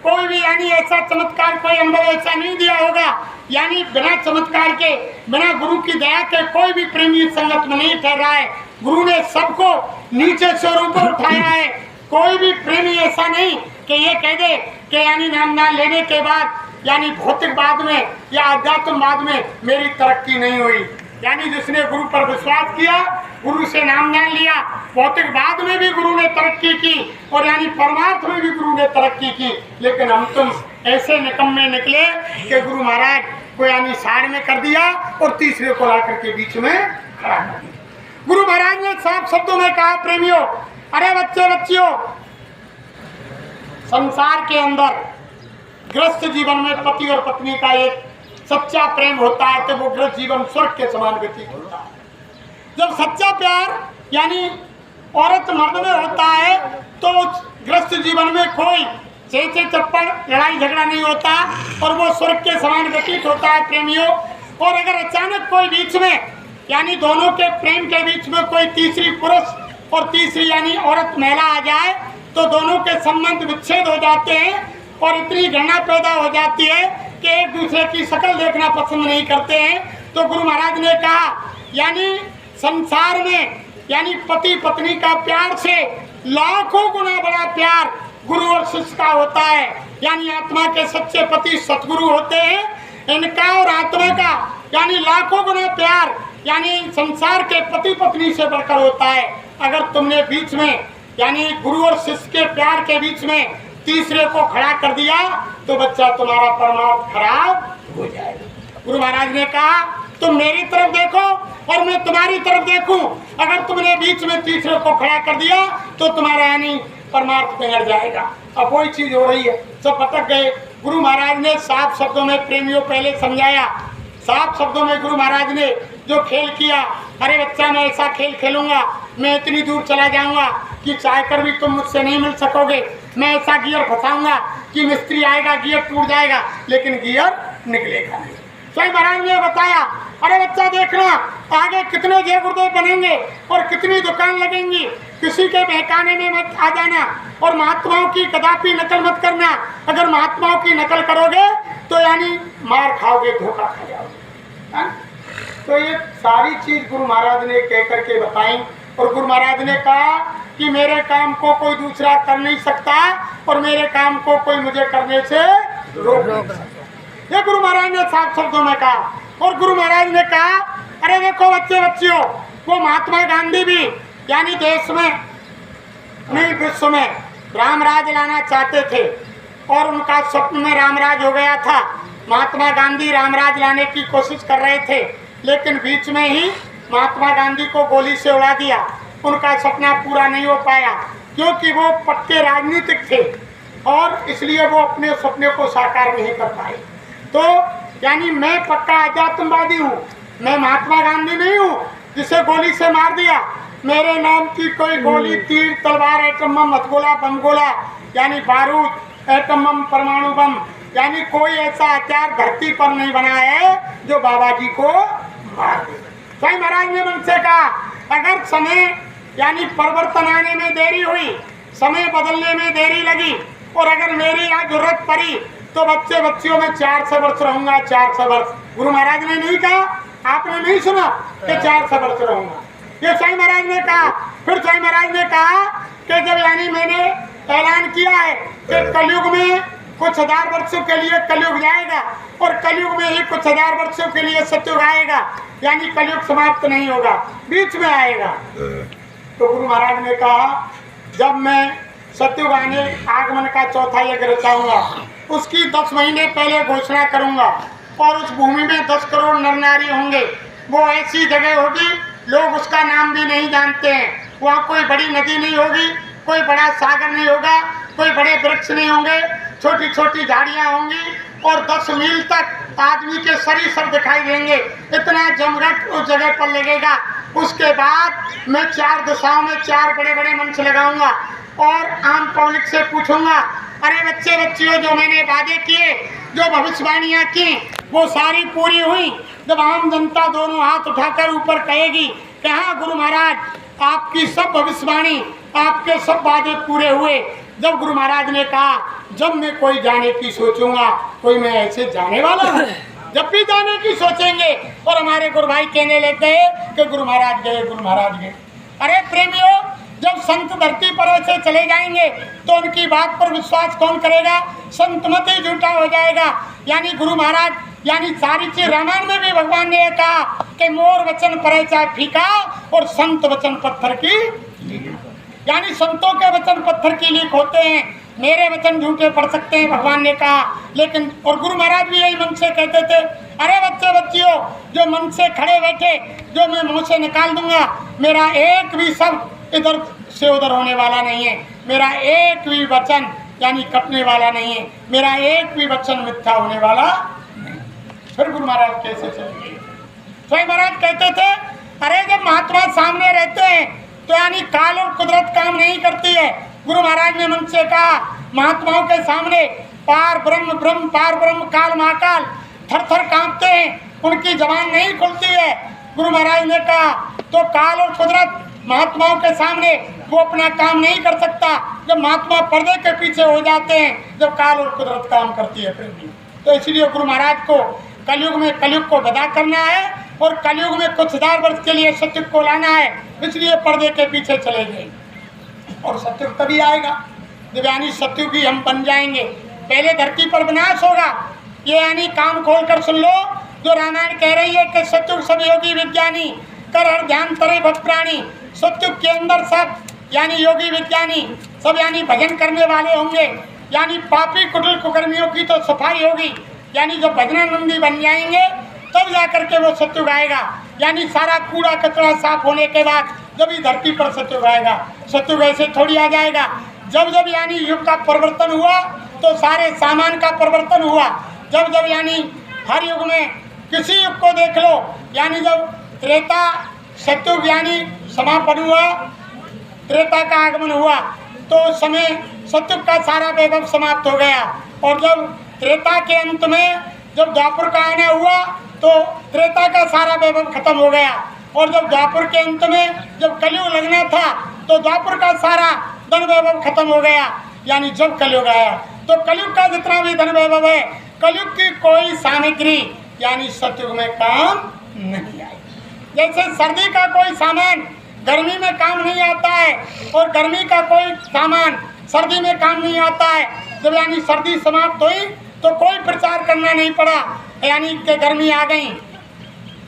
कोई भी यानी ऐसा चमत्कार, कोई अनुभव ऐसा नहीं दिया होगा, यानी बिना चमत्कार के, बिना गुरु की दया के कोई भी प्रेमी संगत में नहीं ठहरा है। गुरु ने सबको नीचे से ऊपर उठाया है। कोई भी प्रेमी ऐसा नहीं कि ये कह दे कि यानी नाम लेने के बाद यानी भौतिकवाद में या अध्यात्मवाद में मेरी तरक्की नहीं हुई। यानी जिसने गुरु पर विश्वास किया, गुरु से नाम लिया, भौतिकवाद में भी गुरु ने तरक्की की और यानी परमार्थ में भी गुरु ने तरक्की की। लेकिन हम तुम ऐसे निकम्मे निकले कि गुरु महाराज को यानी साइड में कर दिया और तीसरे को लाकर के बीच में खड़ा कर दिया। गुरु महाराज ने साफ शब्दों में कहा, प्रेमियों, अरे बच्चे बच्चियों, संसार के अंदर गृहस्थ जीवन में पति और पत्नी का एक सच्चा प्रेम होता है तो वो गृहस्थ जीवन स्वर्ग के समान व्यतीत होता है। जब सच्चा प्यार यानी औरत मर्द में होता है तो उस गृहस्थ जीवन में कोई चेचे चप्पड़ लड़ाई झगड़ा नहीं होता और वो स्वर्ग के समान व्यतीत होता है प्रेमियों। और अगर अचानक कोई बीच में यानी दोनों के प्रेम के बीच में कोई तीसरी पुरुष और तीसरी यानी औरत महिला आ जाए तो दोनों के संबंध विच्छेद हो जाते हैं और इतनी घृणा पैदा हो जाती है कि एक दूसरे की शक्ल देखना पसंद नहीं करते हैं। तो गुरु महाराज ने कहा यानी संसार में यानी पति पत्नी का प्यार से लाखों गुना बड़ा प्यार गुरु और शिष्य का होता है। यानी आत्मा के सच्चे पति सतगुरु होते हैं, इनका और आत्मा का यानी लाखों गुना प्यार यानी संसार के पति पत्नी से बढ़कर होता है। अगर तुमने बीच में यानी गुरु और शिष्य के प्यार के बीच में तीसरे को खड़ा कर दिया तो बच्चा तुम्हारा परमार्थ खराब हो जाएगा। गुरु महाराज ने कहा, तुम मेरी तरफ देखो और मैं तुम्हारी तरफ देखूं। अगर तुमने बीच में तीसरे को खड़ा कर दिया तो तुम्हारा यानी परमार्थ बिगड़ जाएगा। अब वही चीज हो रही है, सब भटक गए। गुरु महाराज ने साफ शब्दों में प्रेमियों पहले समझाया, साफ शब्दों में गुरु महाराज ने जो खेल किया, अरे बच्चा मैं ऐसा खेल खेलूंगा, मैं इतनी दूर चला जाऊंगा कि चाह कर भी तुम मुझसे नहीं मिल सकोगे। मैं ऐसा गियर फंसाऊंगा कि मिस्त्री आएगा, गियर टूट जाएगा लेकिन गियर निकलेगा नहीं। स्वयं महाराज ने बताया, अरे बच्चा देखना आगे कितने जय गुरुदेव बनेंगे और कितनी दुकान लगेंगी, किसी के बहकाने में मत आ जाना और महात्माओं की कदापि नकल मत करना। अगर महात्माओं की नकल करोगे तो यानी मार खाओगे, धोखा खा जाओगे। तो ये सारी चीज गुरु महाराज ने कह करके बताई और गुरु महाराज ने कहा कि मेरे काम को कोई दूसरा कर नहीं सकता और मेरे काम को कोई मुझे करने से रोक नहीं सकता। ये गुरु महाराज ने साफ शब्दों में कहा। और गुरु महाराज ने कहा, अरे देखो बच्चे बच्चियों, वो महात्मा गांधी भी यानी देश में नहीं विश्व में रामराज लाना चाहते थे और उनका स्वप्न में रामराज हो गया था। महात्मा गांधी रामराज लाने की कोशिश कर रहे थे लेकिन बीच में ही महात्मा गांधी को गोली से उड़ा दिया। उनका सपना पूरा नहीं हो पाया क्योंकि वो पक्के राजनीतिक थे और इसलिए वो अपने सपने को साकार नहीं कर पाए। तो यानी मैं पक्का आध्यात्मवादी हूँ, मैं महात्मा गांधी नहीं हूँ जिसे गोली से मार दिया। मेरे नाम की कोई गोली, तीर, तलवार, एटम बम, हथगोला, बम गोला यानी बारूद, एटम बम, परमाणु बम यानी कोई ऐसा हथियार धरती पर नहीं बना है जो बाबा जी को मार दे। स्वयं महाराज ने मुझसे कहा, अगर समय यानी परिवर्तन आने में देरी हुई, समय बदलने में देरी लगी और अगर मेरी यहाँ जरूरत पड़ी तो बच्चे बच्चियों में 400 वर्ष रहूंगा, 400 वर्ष। गुरु महाराज ने नहीं कहा, आपने नहीं सुना कि 400 वर्ष रहूंगा, ये स्वयं महाराज ने कहा। फिर स्वयं महाराज ने कहा कि जब यानी मैंने ऐलान किया है कि कलयुग में कुछ हजार वर्षों के लिए कलयुग जाएगा और कलयुग में ही कुछ हजार वर्षों के लिए सतयुग आएगा, यानी कलयुग समाप्त नहीं होगा, बीच में आएगा। तो गुरु महाराज ने कहा, जब मैं सतयुग आने आगमन का चौथा यज्ञ रचाऊंगा उसकी 10 महीने पहले घोषणा करूंगा और उस भूमि में 10 करोड़ नर नारी होंगे। वो ऐसी जगह होगी लोग उसका नाम भी नहीं जानते हैं। वहाँ कोई बड़ी नदी नहीं होगी, कोई बड़ा सागर नहीं होगा, कोई बड़े वृक्ष नहीं होंगे, छोटी छोटी झाड़ियाँ होंगी और 10 मील तक आदमी के शरीर दिखाई देंगे। इतना जमघट उस जगह पर लगेगा। उसके बाद मैं 4 दिशाओं में 4 बड़े बड़े मंच लगाऊंगा और आम पब्लिक से पूछूंगा, अरे बच्चे बच्चियों, जो मैंने वादे किए, जो भविष्यवाणियाँ की वो सारी पूरी हुई। जब आम जनता दोनों हाथ उठाकर ऊपर कहेगी कि हाँ गुरु महाराज, आपकी सब भविष्यवाणी, आपके सब वादे पूरे हुए। जब गुरु महाराज ने कहा जब मैं कोई जाने की सोचूंगा, कोई मैं ऐसे जाने वाला हूँ? जब भी जाने की सोचेंगे और हमारे गुरु भाई कहने लग गए कि गुरु महाराज गए, गुरु महाराज गए। अरे प्रेमियों, जब संत धरती पर ऐसे चले जाएंगे तो उनकी बात पर विश्वास कौन करेगा? संत मत ही झूठा हो जाएगा। यानी गुरु महाराज, यानी सारी चीज रामायण में भी भगवान ने कहा कि मोर वचन परे चाहे फीका और संत वचन पत्थर की, यानी संतों के वचन पत्थर की लीक होते हैं, मेरे वचन झूठे पड़ सकते हैं, भगवान ने कहा। लेकिन और गुरु महाराज भी यही मन से कहते थे, अरे बच्चे बच्चियों, जो मन से खड़े बैठे, जो मैं मुंह से निकाल दूंगा, मेरा एक भी शब्द इधर से उधर होने वाला नहीं है, मेरा एक भी वचन यानी कटने वाला नहीं है, मेरा एक भी वचन मिथ्या होने वाला नहीं। फिर गुरु महाराज कैसे चलेंगे? स्वयं महाराज कहते थे, अरे जब महात्मा सामने रहते हैं तो यानी काल और कुदरत काम नहीं करती है। गुरु महाराज ने मन से कहा, महात्माओं के सामने पार ब्रह्म ब्रह्म, पार ब्रह्म, काल महाकाल थर थर कांपते हैं, उनकी जबान नहीं खुलती है। गुरु महाराज ने कहा तो काल और कुदरत महात्माओं के सामने वो अपना काम नहीं कर सकता। जब महात्मा पर्दे के पीछे हो जाते हैं, जब काल और कुदरत काम करती है प्रेमी। तो इसलिए गुरु महाराज को कलयुग में कलयुग को विदा करना है और कलयुग में कुछ हजार वर्ष के लिए सत्युग को लाना है, इसलिए पर्दे के पीछे चले गए। और सत्युग तभी आएगा जब यानी सत्युग ही हम बन जाएंगे। पहले धरती पर विनाश होगा, ये यानी कान खोल कर सुन लो, जो रामायण कह रही है कि सत्युग सब योगी विज्ञानी कर हर ध्यान तरे भक्त प्राणी। सत्युग के अंदर सब यानी योगी विज्ञानी सब यानी भजन करने वाले होंगे, यानी पापी कुटिल कुकर्मियों की तो सफाई होगी, यानी जो भजनानंदी बन जाएंगे तब जाकर के वो सत्युग आएगा। यानी सारा कूड़ा कचरा साफ होने के बाद जब ही धरती पर सत्युग आएगा। सत्युग ऐसे थोड़ी आ जाएगा। जब जब यानी युग का परिवर्तन हुआ तो सारे सामान का परिवर्तन हुआ। जब जब यानी हर युग में किसी युग को देख लो, यानी जब त्रेता सत्युग यानी समापन हुआ, त्रेता का आगमन हुआ तो उस समय सत्युग का सारा वैभव समाप्त हो गया। और जब त्रेता के अंत में जब द्वापर का आना हुआ तो त्रेता का सारा वैभव खत्म हो गया। और जब द्वापर के अंत में जब कलयुग लगना था तो द्वापर का सारा धन वैभव खत्म हो गया। यानी जब कलयुग आया तो कलयुग का जितना भी धन वैभव है, कलयुग की कोई सामग्री यानी सत्युग में काम नहीं आई। जैसे सर्दी का कोई सामान गर्मी में काम नहीं आता है और गर्मी का कोई सामान सर्दी में काम नहीं आता है। जब यानी सर्दी समाप्त हुई तो कोई प्रचार करना नहीं पड़ा, यानी कि गर्मी आ गई,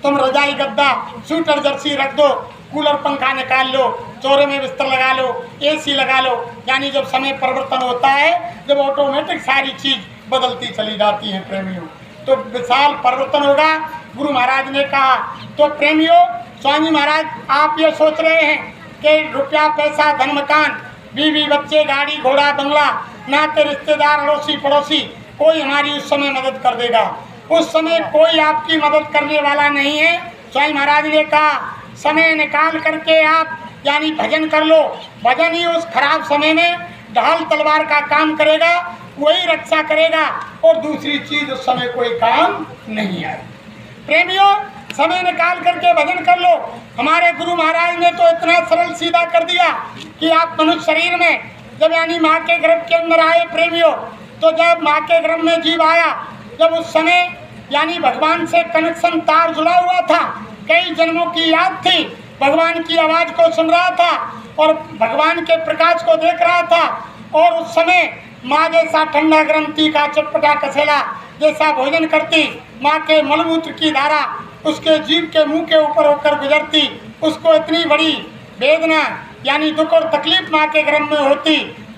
तुम रजाई गद्दा स्वेटर जर्सी रख दो, कूलर पंखा निकाल लो, चौरे में बिस्तर लगा लो, एसी लगा लो। यानी जब समय परिवर्तन होता है, जब ऑटोमेटिक सारी चीज बदलती चली जाती है प्रेमियों, तो विशाल परिवर्तन होगा। गुरु महाराज ने कहा तो प्रेमियों, स्वामी महाराज आप ये सोच रहे हैं कि रुपया पैसा धन मकान बीवी बच्चे गाड़ी घोड़ा बंगला नाते रिश्तेदार अड़ोसी पड़ोसी कोई हमारी उस समय मदद कर देगा। उस समय कोई आपकी मदद करने वाला नहीं है। स्वामी महाराज ने कहा समय निकाल करके आप यानी भजन कर लो। भजन ही उस खराब समय में ढाल तलवार का काम करेगा, वही रक्षा करेगा और दूसरी चीज उस समय कोई काम नहीं है। प्रेमियों, समय निकाल करके भजन कर लो। हमारे गुरु महाराज ने तो इतना सरल सीधा कर दिया कि आप मनुष्य शरीर में जब यानी माँ के गर्भ के अंदर आए प्रेमियों, तो जब माँ के गर्भ में जीव आया, जब उस समय यानी भगवान से कनेक्शन तार जुड़ा हुआ था, कई जन्मों की याद थी, भगवान की आवाज को सुन रहा था और भगवान के प्रकाश को देख रहा था। और उस समय माँ जैसा ठंडा गर्म तीखा चटपटा कसेला जैसा भोजन करती, माँ के मलमूत्र की धारा उसके जीव के मुंह के ऊपर होकर गुजरती, उसको इतनी बड़ी वेदना यानी दुख और तकलीफ माँ के गर्भ में होती,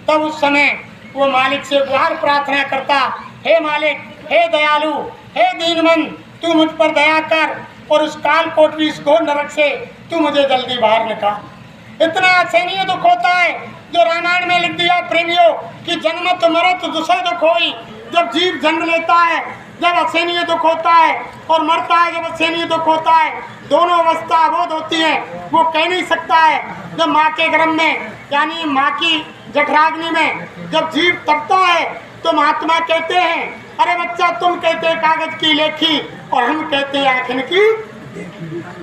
तब उस समय वो मालिक से गुहार प्रार्थना करता, हे मालिक, हे दयालु, हे दीनमन, तू मुझ पर दया कर और उस काल कोठरी इस घोर नरक से तू मुझे जल्दी बाहर निकाल। इतना असहनीय दुख होता है जो रामायण में लिख दिया प्रेमियों कि जन्मत मरत दुसर दुख होई। जब जीव जन्म लेता है जब असहनीय दुख होता है और मरता है जब असहनीय दुख होता है, दोनों अवस्था अबोध होती है, वो कह नहीं सकता है। जब माँ के गर्भ में यानी माँ की जठराग्नि में जब जीव तपता है तो महात्मा कहते हैं, अरे बच्चा तुम कहते हैं कागज की लेखी और हम कहते हैं आखिर की।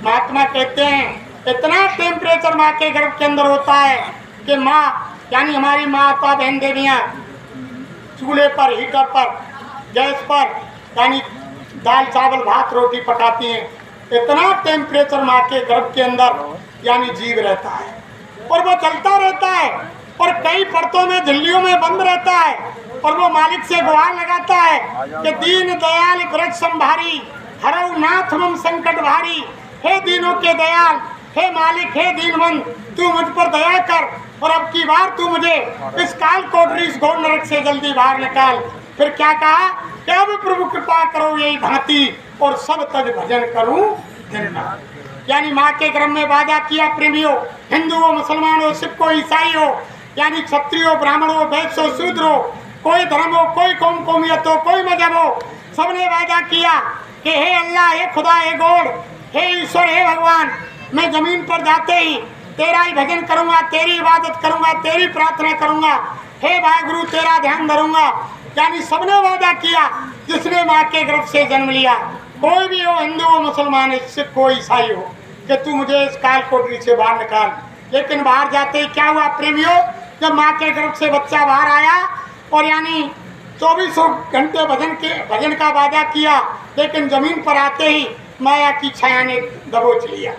महात्मा कहते हैं इतना टेम्परेचर माँ के गर्भ के अंदर होता है कि माँ यानी हमारी माता बहन देवियाँ चूल्हे पर, हीटर पर, गैस पर यानी दाल चावल भात रोटी पकाती हैं। इतना टेम्परेचर माँ के गर्भ के अंदर यानी जीव रहता है और वो चलता रहता है और कई परतों में झिल्लियों में बंद रहता है और वो मालिक से गुहार लगाता है कि दीन दयाल व्रत संभारी हरऊ नाथ मम संकट भारी। हे दीनों के दयाल, हे मालिक, हे दीनवंत, तू मुझ पर दया कर और अब की बार तू मुझे इस काल कोठरी, इस घोर नरक से जल्दी बाहर निकाल। फिर क्या कहा कि अब प्रभु कृपा करो यही भांति और सब तज भजन करूं दिन रात। यानी माँ के गर्भ में वादा किया प्रेमियों, हिंदू हो, मुसलमान हो, सिख हो, ईसाई हो, यानी क्षत्रिय हो, ब्राह्मण हो, वैश्य हो, शूद्र हो, कोई धर्म हो, कोई कौम कौमियत हो, कोई मजहब हो, सबने वादा किया कि हे अल्लाह, हे खुदा, हे गॉड, हे ईश्वर, हे भगवान, मैं जमीन पर जाते ही तेरा ही भजन करूंगा, तेरी इबादत करूंगा, तेरी प्रार्थना करूंगा, हे वाहिगुरु तेरा ध्यान धरूंगा। यानी सबने वादा किया जिसने माँ के गर्भ से जन्म लिया, कोई भी हो, हिंदू हो, मुसलमान, सिख हो, ईसाई हो, कि तू मुझे इस काल कोठरी से बाहर निकाल। लेकिन बाहर जाते ही क्या हुआ प्रेमियों, जब माँ के गर्भ से बच्चा बाहर आया और यानी 24 घंटे भजन का वादा किया, लेकिन जमीन पर आते ही माया की छाया ने दबोच लिया।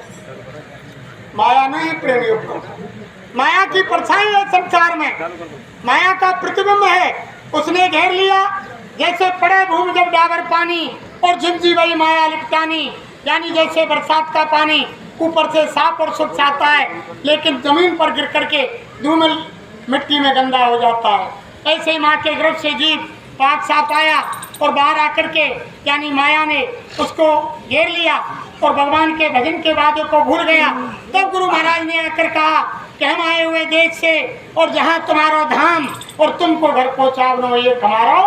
माया नहीं प्रेमियों, माया की परछाई है संसार में, माया का प्रतिबिंब है, उसने घेर लिया। जैसे पड़े भूमि जब डाबर पानी और झिमझी वही माया लिपटानी। यानी जैसे बरसात का पानी ऊपर से साफ और स्वच्छ आता है, लेकिन जमीन पर गिर करके धूमिल मिट्टी में गंदा हो जाता है, ऐसे ही माँ के गर्भ से जीव पाक साफ आया और बाहर आकर के यानी माया ने उसको घेर लिया और भगवान के भजन के वादे को भूल गया। तब गुरु महाराज ने आकर कहा कि हम आए हुए देश से और जहाँ तुम्हारा धाम और तुमको घर पहुँचा बनो ये हमारा।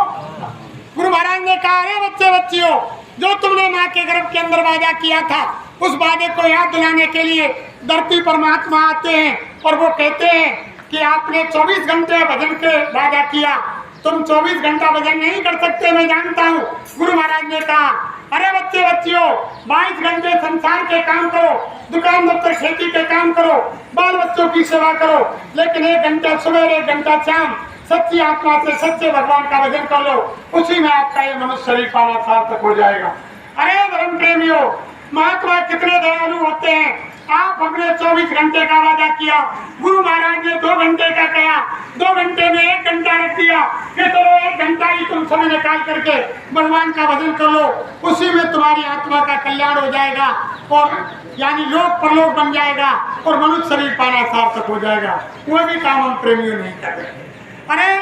गुरु महाराज ने कहा, अरे बच्चे बच्चियों, जो तुमने माँ के गर्भ के अंदर वादा किया था, उस वादे को याद दिलाने के लिए धरती पर महात्मा आते हैं और वो कहते हैं कि आपने 24 घंटे भजन के वादा किया, तुम 24 घंटा भजन नहीं कर सकते, मैं जानता हूँ। गुरु महाराज ने कहा, अरे बच्चे बच्चियों, 22 घंटे संसार के काम करो, दुकान दफ्तर खेती के काम करो, बाल बच्चों की सेवा करो, लेकिन 1 घंटा सुबह 1 घंटा शाम सच्ची आत्मा से सच्चे भगवान का भजन कर लो, उसी में आपका ये मनुष्य शरीर पाना सार्थक हो जाएगा। अरे धर्म प्रेमियों, महात्मा कितने दयालु होते हैं। आप हमने 24 घंटे का वादा किया, गुरु महाराज ने 2 घंटे का कहा, 2 घंटे में 1 घंटा रख दिया कि चलो 1 घंटा ही तुम समय निकाल करके भगवान का भजन कर लो, उसी में तुम्हारी आत्मा का कल्याण हो जाएगा और यानी लोक परलोक बन जाएगा और मनुष्य शरीर पाना सार्थक हो जाएगा। वो भी काम हम प्रेमियों नहीं कर रहे। अरे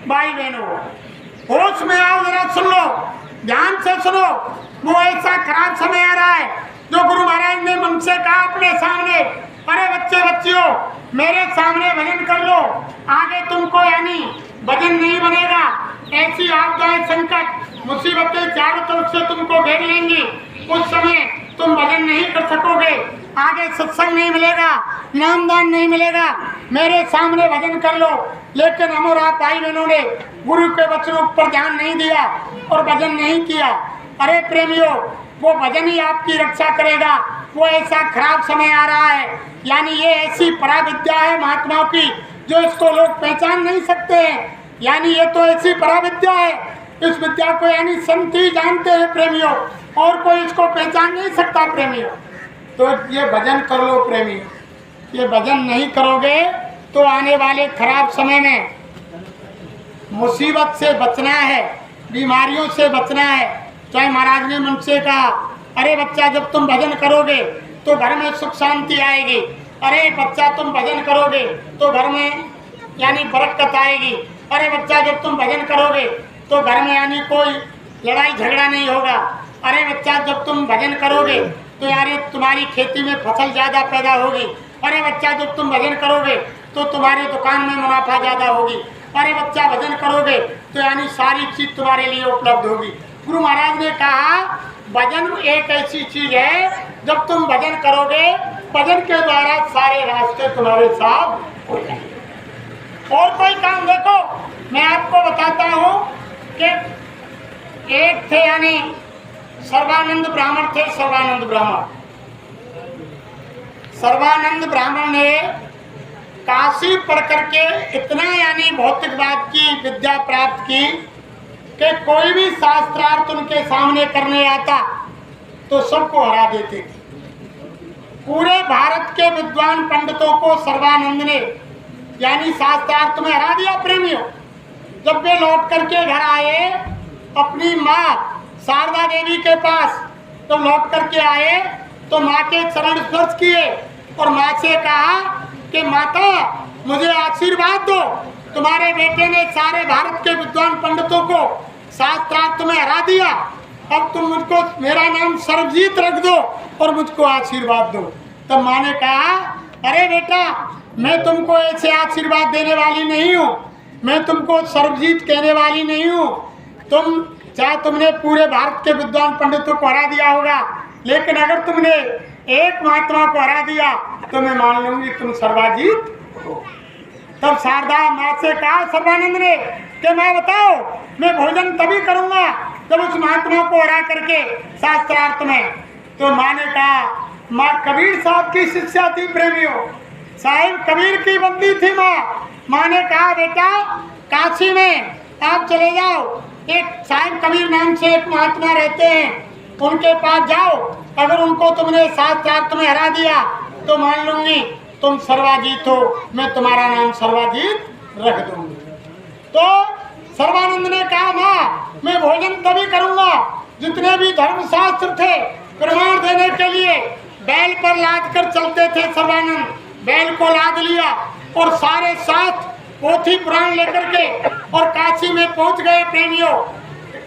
भाई बहनों, होश में आओ, जरा सुन लो, ध्यान से सुनो। वो ऐसा खराब समय आ रहा है जो गुरु महाराज ने मन से कहा अपने सामने, अरे बच्चे बच्चियों, मेरे सामने भजन कर लो, आगे तुमको यानी भजन नहीं बनेगा। ऐसी आपदाएं, संकट, मुसीबतें चारों तरफ से तुमको घेर लेंगी, उस समय तुम भजन नहीं कर सकोगे, आगे सत्संग नहीं मिलेगा, नामदान नहीं मिलेगा। मेरे सामने भजन कर लो। लेकिन हम और आप भाई बहनों ने गुरु के वचनों पर ध्यान नहीं दिया और भजन नहीं किया। अरे प्रेमियों, वो भजन ही आपकी रक्षा करेगा। वो ऐसा खराब समय आ रहा है, यानी ये ऐसी पराविद्या है महात्माओं की जो इसको लोग पहचान नहीं सकते हैं। यानी ये तो ऐसी पराविद्या है, इस विद्या को यानी संत ही जानते हैं प्रेमियों, और कोई इसको पहचान नहीं सकता प्रेमियों। तो ये भजन कर लो प्रेमियों, ये भजन नहीं करोगे तो आने वाले खराब समय में मुसीबत से बचना है, बीमारियों से बचना है। चाहे महाराज ने मन से कहा, अरे बच्चा जब तुम भजन करोगे तो घर में सुख शांति आएगी, अरे बच्चा तुम भजन करोगे तो घर में यानी बरकत आएगी, अरे बच्चा जब तुम भजन करोगे तो घर में यानी कोई लड़ाई झगड़ा नहीं होगा, अरे बच्चा जब तुम भजन करोगे तो यानी तुम्हारी खेती में फसल ज़्यादा पैदा होगी, अरे बच्चा जब तुम भजन करोगे तो तुम्हारी दुकान में मुनाफा ज़्यादा होगी, अरे बच्चा भजन करोगे तो यानी सारी चीज़ तुम्हारे लिए उपलब्ध होगी। गुरु महाराज ने कहा, भजन एक ऐसी चीज है, जब तुम भजन करोगे, भजन के द्वारा सारे रास्ते तुम्हारे साथ हो जाएंगे। और कोई काम देखो, मैं आपको बताता हूँ कि एक थे यानी सर्वानंद ब्राह्मण थे। सर्वानंद ब्राह्मण ने काशी पढ़ करके इतना यानी भौतिकवाद की विद्या प्राप्त की कि कोई भी शास्त्रार्थ उनके सामने करने आता तो सबको हरा देते थे। पूरे भारत के विद्वान पंडितों को सर्वानंद ने यानी शास्त्रार्थ में हरा दिया। प्रेमियों, जब वे लौट करके घर आए अपनी माँ शारदा देवी के पास, तो लौट करके आए तो माँ के चरण स्पर्श किए और माँ से कहा कि माता मुझे आशीर्वाद दो, तुम्हारे बेटे ने सारे भारत के विद्वान पंडितों को शास्त्रार्थ में हरा दिया, अब तुम मुझको मेरा नाम सर्वजीत रख दो और मुझको आशीर्वाद दो। तब माँ ने कहा अरे बेटा, मैं तुमको ऐसे आशीर्वाद देने वाली नहीं हूँ, मैं तुमको सर्वजीत कहने वाली नहीं हूँ। तुम चाहे तुमने पूरे भारत के विद्वान पंडितों को हरा दिया होगा, लेकिन अगर तुमने एक महात्मा को हरा दिया तो मैं मान लूंगी तुम सर्वजीत हो। तब शारदा माँ से कहा सर्वानंद ने कि माँ बताओ, मैं भोजन तभी करूंगा जब उस महात्मा को हरा करके शास्त्रार्थ में। तो माँ ने कहा, माँ कबीर साहब की शिष्या थी प्रेमियों, साहिब कबीर की बंदी थी माँ। माँ ने कहा बेटा काशी में आप चले जाओ, एक साहिब कबीर नाम से एक महात्मा रहते हैं, उनके पास जाओ, अगर उनको तुमने शास्त्रार्थ में हरा दिया तो मान लूंगी तुम सर्वजीत हो, मैं तुम्हारा नाम सर्वजीत रख दूंगी। तो सर्वानंद ने कहा माँ मैं भोजन तभी करूंगा, जितने भी धर्मशास्त्र थे प्रमाण देने के लिए बैल पर लाद कर चलते थे सर्वानंद, बैल को लाद लिया और सारे शास्त्र पोथी पुराण लेकर के और काशी में पहुंच गए। प्रेमियों,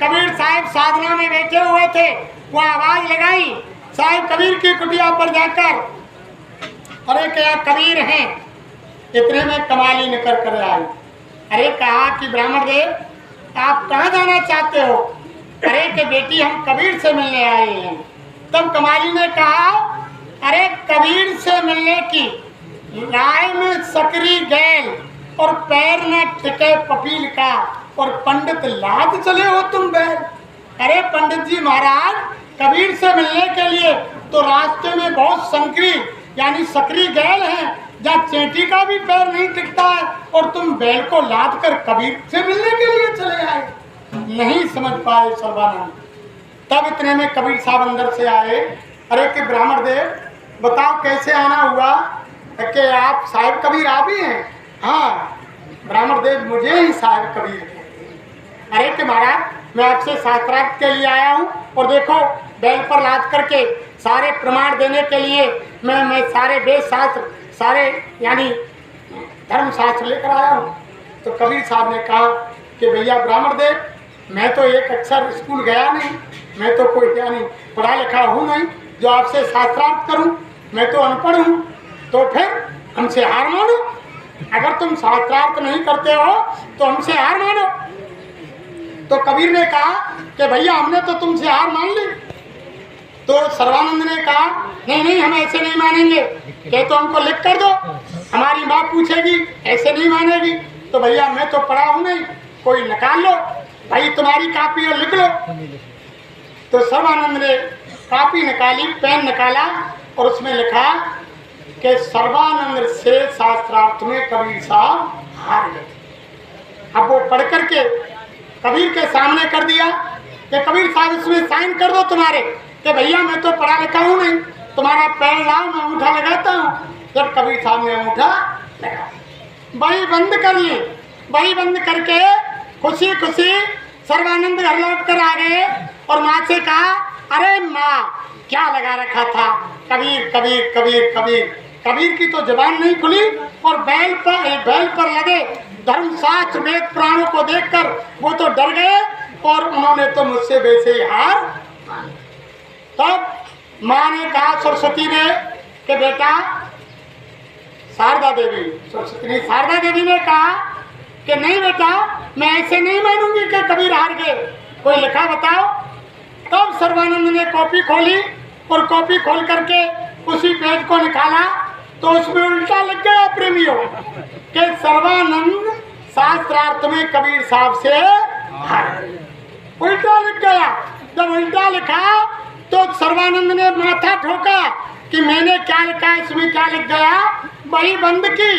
कबीर साहब साधना में बैठे हुए थे, वो आवाज लगाई साहब कबीर की कुटिया पर जाकर, अरे क्या कबीर हैं, इतने में कमाली निकल कर आई। अरे कहा कि ब्राह्मण देव आप कहाँ जाना चाहते हो? अरे कि बेटी हम कबीर से मिलने आए हैं। तब कमाली ने कहा अरे कबीर से मिलने की राय में सकरी गैल और पैर न टिके पपील का और पंडित लाद चले हो तुम बैल। अरे पंडित जी महाराज, कबीर से मिलने के लिए तो रास्ते में बहुत संकरी यानी सकरी गैल है, जहाँ चेंटी का भी पैर नहीं टिकता है, और तुम बैल को लाद कर कबीर से मिलने के लिए चले आए। नहीं समझ पाए सर्वानंद। तब इतने में कबीर साहब अंदर से आए। अरे कि ब्राह्मण देव बताओ कैसे आना हुआ? कि आप साहिब कबीर आप ही हैं? हाँ ब्राह्मण देव मुझे ही साहिब कबीर है। अरे कि महाराज मैं आपसे शास्त्रार्थ के लिए आया हूँ, और देखो बैल पर लाद करके सारे प्रमाण देने के लिए मैं सारे वेद शास्त्र सारे यानी धर्मशास्त्र लेकर आया हूँ। तो कबीर साहब ने कहा कि भैया ब्राह्मण देव मैं तो एक अक्षर स्कूल गया नहीं, मैं तो कोई यानी पढ़ा लिखा हूँ नहीं जो आपसे शास्त्रार्थ करूँ, मैं तो अनपढ़ हूँ, तो फिर हमसे हार मानो। अगर तुम शास्त्रार्थ नहीं करते हो तो हमसे हार मानो। तो कबीर ने कहा कि भैया हमने तो तुमसे हार मान ली। तो सर्वानंद ने कहा नहीं नहीं हम ऐसे नहीं मानेंगे, कि तो हमको लिख कर दो, हमारी माँ पूछेगी ऐसे नहीं मानेगी। तो भैया मैं तो पढ़ा हूँ नहीं, कोई निकाल लो भाई तुम्हारी कापी और लिख लो। तो सर्वानंद ने कापी निकाली, पेन निकाला और उसमें लिखा कि सर्वानंद से शास्त्रार्थ में कबीर साहब हार गए। अब वो पढ़ करके कबीर के सामने कर दिया कि कबीर साहब इसमें साइन कर दो तुम्हारे, कि भैया मैं तो पढ़ा लिखा हूँ नहीं, तुम्हारा पैर लाओ मैं अंगूठा लगाता हूँ। जब कबीर साहब ने अंगूठा लगा, बही बंद कर ली, बही बंद करके खुशी खुशी सर्वानंद घर लौट कर आ गए और माँ से कहा अरे माँ क्या लगा रखा था, कबीर कबीर कबीर कबीर। कबीर की तो जबान नहीं खुली और बैल पर लगे धर्मशास्त्र वेद पुराणों को देखकर वो तो डर गए और उन्होंने तो मुझसे वैसे ही हार। तब माँ ने कहा सरस्वती ने कि बेटा शारदा देवी, सरस्वती शारदा देवी ने कहा कि नहीं बेटा मैं ऐसे नहीं मानूंगी कि कबीर हार गए, कोई लिखा बताओ। तब सर्वानंद ने कॉपी खोली और कॉपी खोल करके उसी पेज को निकाला तो उसमें उल्टा लग गया प्रेमियों कि सर्वानंद शास्त्रार्थ में कबीर साहब से हार गए। उल्टा लिख गया। जब उल्टा लिखा तो सर्वानंद ने माथा ठोका कि मैंने क्या लिखा, इसमें क्या लिख गया। वही बंद की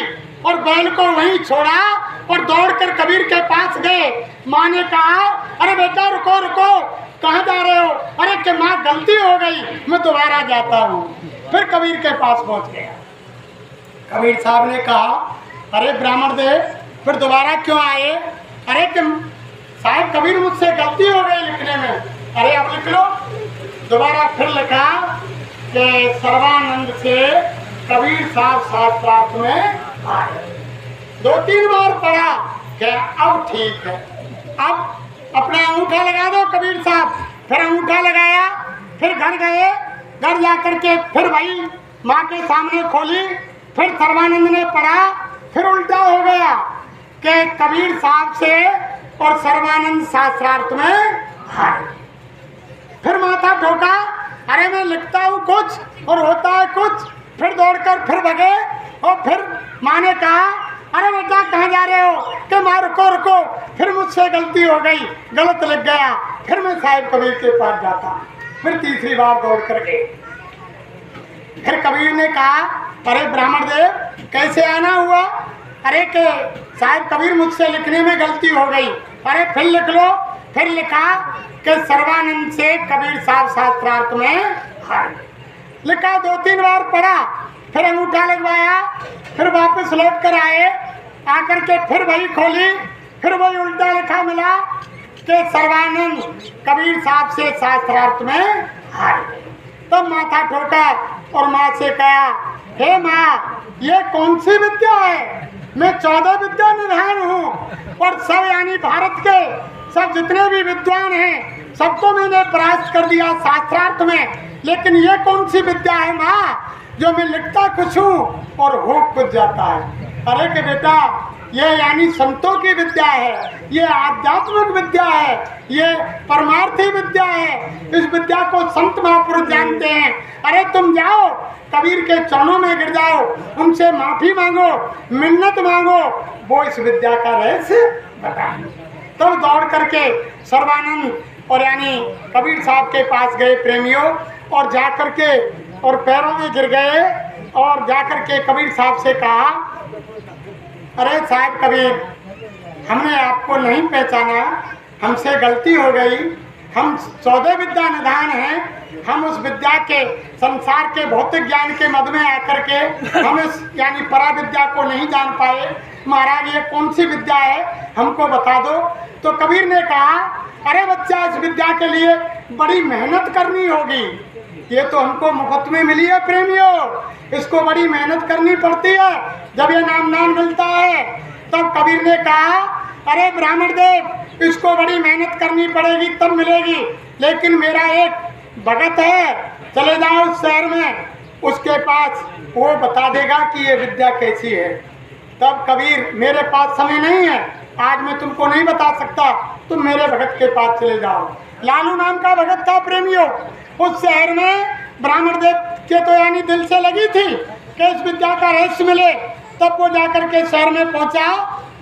और बैल को वहीं छोड़ा और दौड़कर कबीर के पास गए। माँ ने कहा, अरे बेटा रुको रुको, कहाँ जा रहे हो? अरे कि माँ गलती हो गई, मैं दोबारा जाता हूँ। फिर कबीर के पास पहुँच गया। कबीर साहब ने कहा, अरे ब्राह्मण देव फिर दोबारा क्यों आए? अरे कि साहब कबीर मुझसे गलती हो गई लिखने में। अरे अब लिख लो। दोबारा फिर लिखा कि सर्वानंद से कबीर साहब शास्त्रार्थ में आए। 2-3 बार पढ़ा कि अब ठीक है, अब अपना अंगूठा लगा दो कबीर साहब। फिर अंगूठा लगाया, फिर घर गए। घर जाकर के फिर वही माँ के सामने खोली। फिर सर्वानंद ने पढ़ा, फिर उल्टा हो गया कि कबीर साहब से और सर्वानंद शास्त्रार्थ में आए। फिर माथा ठोका, अरे मैं लिखता हूँ कुछ और होता है कुछ। फिर दौड़कर फिर भगे और फिर माँ ने कहा, अरे बेटा कहाँ जा रहे हो? कि माँ रुको रुको, फिर मुझसे गलती हो गई, गलत लिख गया। फिर मैं साहिब कबीर के पास जाता। फिर तीसरी बार दौड़ कर गए। फिर कबीर ने कहा, अरे ब्राह्मण देव कैसे आना हुआ? अरे के साहिब कबीर मुझसे लिखने में गलती हो गई। अरे फिर लिख लो। फिर लिखा कि सर्वानंद से कबीर साहब शास्त्रार्थ में आए। लिखा, 2-3 बार पढ़ा, फिर अंगूठा लगवाया, फिर वापस लौट कर आए। आकर के फिर वही खोली, फिर वही उल्टा लिखा मिला कि सर्वानंद कबीर साहब से शास्त्रार्थ में आए। तब माथा ठोका और माँ से कहा, हे माँ ये कौन सी विद्या है? मैं 14 विद्या निधान हूँ और सब यानी भारत के सब जितने भी विद्वान हैं सबको मैंने परास्त कर दिया शास्त्रार्थ में, लेकिन ये कौन सी विद्या है माँ जो मैं लिखता कुछ हूँ और हो कुछ जाता है? अरे के बेटा ये यानी संतों की विद्या है, ये आध्यात्मिक विद्या है, ये परमार्थी विद्या है। इस विद्या को संत महापुरुष जानते हैं। अरे तुम जाओ कबीर के चरणों में गिर जाओ, उनसे माफी मांगो, मिन्नत मांगो, वो इस विद्या का रहस्य बताएंगे। तब दौड़ करके सर्वानंद और यानी कबीर साहब के पास गए प्रेमियों, और जा करके और पैरों में गिर गए और जा करके कबीर साहब से कहा, अरे साहब कबीर हमने आपको नहीं पहचाना, हमसे गलती हो गई। हम 14 विद्या निधान हैं, हम उस विद्या के संसार के भौतिक ज्ञान के मद में आकर के हम इस यानी परा विद्या को नहीं जान पाए। महाराज ये कौन सी विद्या है हमको बता दो। तो कबीर ने कहा, अरे बच्चा इस विद्या के लिए बड़ी मेहनत करनी होगी, ये तो हमको मुफ्त में मिली है प्रेमियों, इसको बड़ी मेहनत करनी पड़ती है जब ये नाम मिलता है। तब कबीर ने कहा, अरे ब्राह्मण देव इसको बड़ी मेहनत करनी पड़ेगी तब मिलेगी, लेकिन मेरा एक भगत है, चले जाओ उस शहर में, उसके पास वो बता देगा कि ये विद्या कैसी है। तब कबीर, मेरे पास समय नहीं है, आज मैं तुमको नहीं बता सकता, तुम मेरे भगत के पास चले जाओ। लालू नाम का भगत था प्रेमियों। उस शहर में ब्राह्मण देव के तो यानी दिल से लगी थी कि इस विद्या का रहस्य मिले। तब वो जाकर के शहर में पहुंचा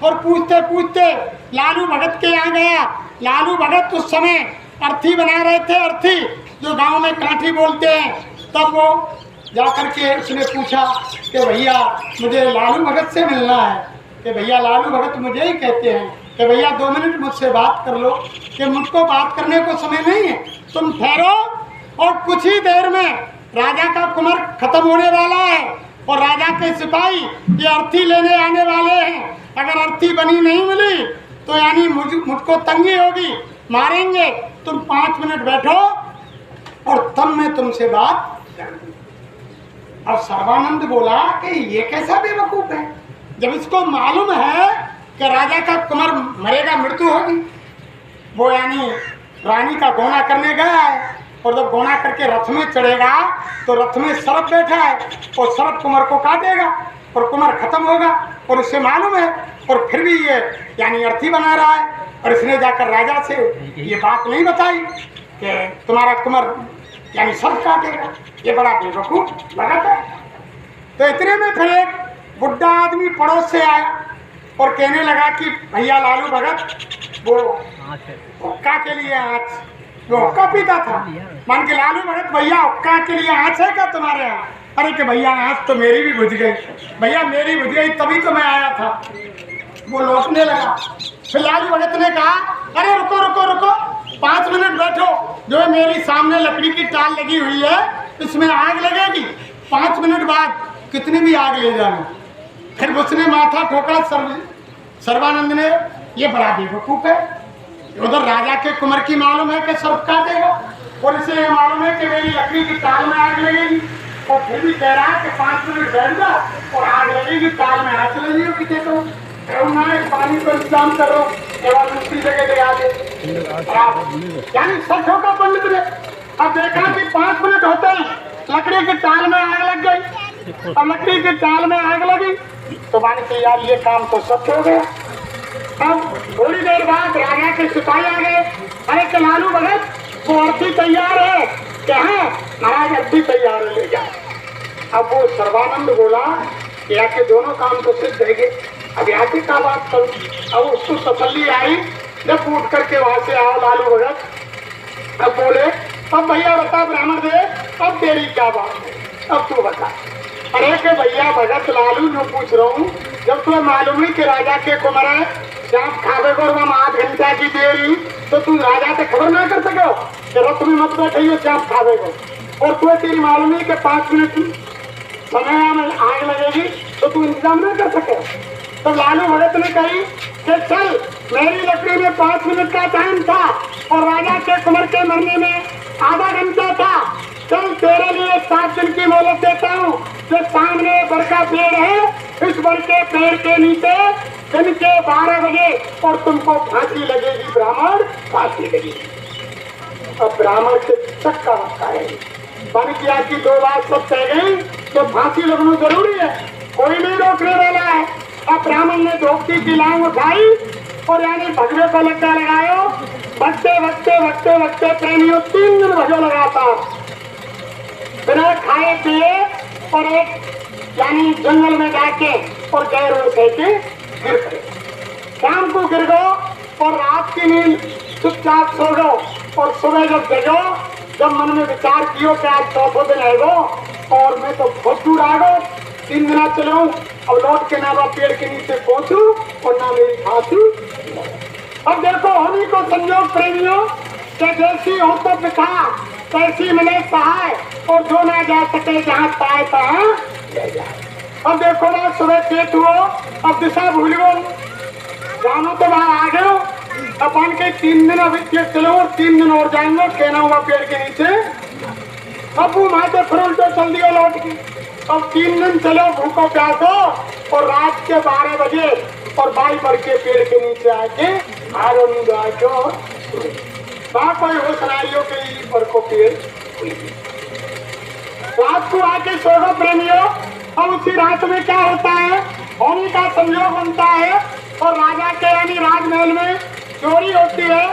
और पूछते पूछते लालू भगत के यहाँ गया। लालू भगत उस समय अर्थी बना रहे थे, अर्थी जो गांव में काठी बोलते हैं। तब वो जाकर के उसने पूछा कि भैया मुझे लालू भगत से मिलना है। कि भैया लालू भगत मुझे ही कहते हैं। कि भैया 2 मिनट मुझसे बात कर लो। कि मुझको बात करने को समय नहीं है, तुम ठहरो और कुछ ही देर में राजा का कुमर खत्म होने वाला है और राजा के सिपाही ये अर्थी लेने आने वाले हैं। अगर अर्थी बनी नहीं मिली तो यानी मुझको तंगी होगी, मारेंगे। तुम 5 मिनट बैठो और तब मैं तुमसे बात करूंगी। अब सर्वानंद बोला कि ये कैसा बेवकूफ है, जब इसको मालूम है कि राजा का कुमर मरेगा, मृत्यु होगी। वो यानी रानी का गौना करने गया है और जब गौना करके रथ में चढ़ेगा तो रथ में सर्प बैठा है और सर्प कुमर को काटेगा और कुमर खत्म होगा, और इससे मालूम है। और फिर भी ये यानी अर्थी बना रहा है, और इसने जाकर राजा से ये बात नहीं बताई कि तुम्हारा कुमर यानी सर्प काटेगा। ये बड़ा बेवकूफ भगत है। तो इतने में फिर एक बुढ़ा आदमी पड़ोस से आया और कहने लगा कि भैया लालू भगत वो हुक्का के लिए आँच, वो हुक्का पीता था। मान के लालू भगत, भैया हुक्का के लिए आँच है क्या तुम्हारे यहाँ? अरे कि भैया आज तो मेरी भी बुझ गई, भैया मेरी बुझ गई, तभी तो मैं आया था। वो लौटने लगा। फिर लालू भगत ने कहा अरे रुको रुको रुको, 5 मिनट बैठो, जो है मेरी सामने लकड़ी की टाल लगी हुई है, इसमें आग लगेगी, 5 मिनट बाद कितनी भी आग ले जाना। फिर उसने माथा ठोका। सर्वानंद ने, ये बड़ा बेवकूफ है, उधर राजा के कुंवर की मालूम है कि सर्प काटेगा, और इसे ये मालूम है कि मेरी लकड़ी की टाल में आग लगेगी, और फिर भी कह रहा है कि 5 मिनट बैठ जा और आग लगेगी, टाल में हाथ लगी हो किसी को पानी को इंतजाम कर रहा हूँ, दूसरी जगह ले आगे। यानी सच होगा पंडित ने। अब देखा कि 5 मिनट होते हैं, लकड़ी की टाल में आग लग गई। अब लकड़ी की टाल में आग लगी तो मान के यार ये काम तो सच हो गया। अब थोड़ी देर बाद राजा के सिपाही आ गए। अरे कि लालू भगत वो अर्थी तैयार है, क्या है महाराज, अर्थी तैयार है, ले जा। अब वो सर्वानंद बोला कि आके दोनों काम तो सिद्ध देंगे, अब यहाँ की क्या बात करूँ। अब उसको तसल्ली आई जब उठ करके वहां से आओ लालू भगत। अब बोले अब भैया बता ब्राह्मण दे, अब तेरी क्या बात है, अब तू बता। अरे के भैया भगत लालू जो पूछ रहा हूँ, जब तुम्हें मालूम ही कि राजा के कुंवर है, सांप खावे को हम 8 घंटा की देरी, तो तू राजा से खबर ना कर सको कि रथ में मत बैठिए सांप खावे को, और तुम्हें तेरी मालूम ही कि 5 मिनट समय में आग लगेगी, तो तू इंतजाम ना कर सके। तो लालू भगत ने कही कि चल, मेरी लकड़ी में 5 मिनट का टाइम था और राजा के कुंवर के मरने में आधा घंटा था, चल तेरे लिए 7 दिन की मोहलत देता हूँ कि सामने बर का पेड़ है, इस बर के पेड़ के नीचे दिन के 12 बजे और तुमको फांसी लगेगी ब्राह्मण, फांसी लगेगी। अब ब्राह्मण के चक्का रखा है, बन किया कि 2 बात सब कह गई तो फांसी लगना जरूरी है, कोई नहीं रोकने वाला है। अब ब्राह्मण ने धोती की लांग उठाई और यानी भगवे को लट्टा लगायो, भगते भगते भगते भगते प्रेमियों 3 दिन भजो लगातार बिना खाए पिए, और एक यानी जंगल में जाके और गैर से गिर गए। शाम को गिर गो और रात की नींद चुपचाप सो गो, और सुबह जब जगो, जब मन में विचार कियो कि आज 4 दिन है गो और मैं तो बहुत दूर आ गो, 3 दिन चलूं, अब लौट के ना पेड़ के नीचे पहुंचू और ना मेरी फांसी। अब देखो होनी को संयोग प्रेमियों कि जैसी हो तो पिता कैसी मिले सहाय, और जो ना जा सके जहाँ पाए तहाँ ले जाए। अब देखो ना सुबह चेत हुआ, अब दिशा भूल गो, जानो तो बाहर आ गए, अपन के 3 दिन अभी चलो और 3 दिन और जाएंगे, कहना हुआ पेड़ के नीचे। अब वो माथे फिर उल्टे चल दिया लौट के। अब 3 दिन चलो भूखो प्यासो, और रात के 12 बजे और 22 पर के पेड़ के नीचे आके हारो नींद आके कोई हो सुनाइयो के पर को पेड़ रात को आके सोगो प्रेमियों। और उसी रात में क्या होता है, होनी का संयोग बनता है, और राजा के यानी राजमहल में चोरी होती है।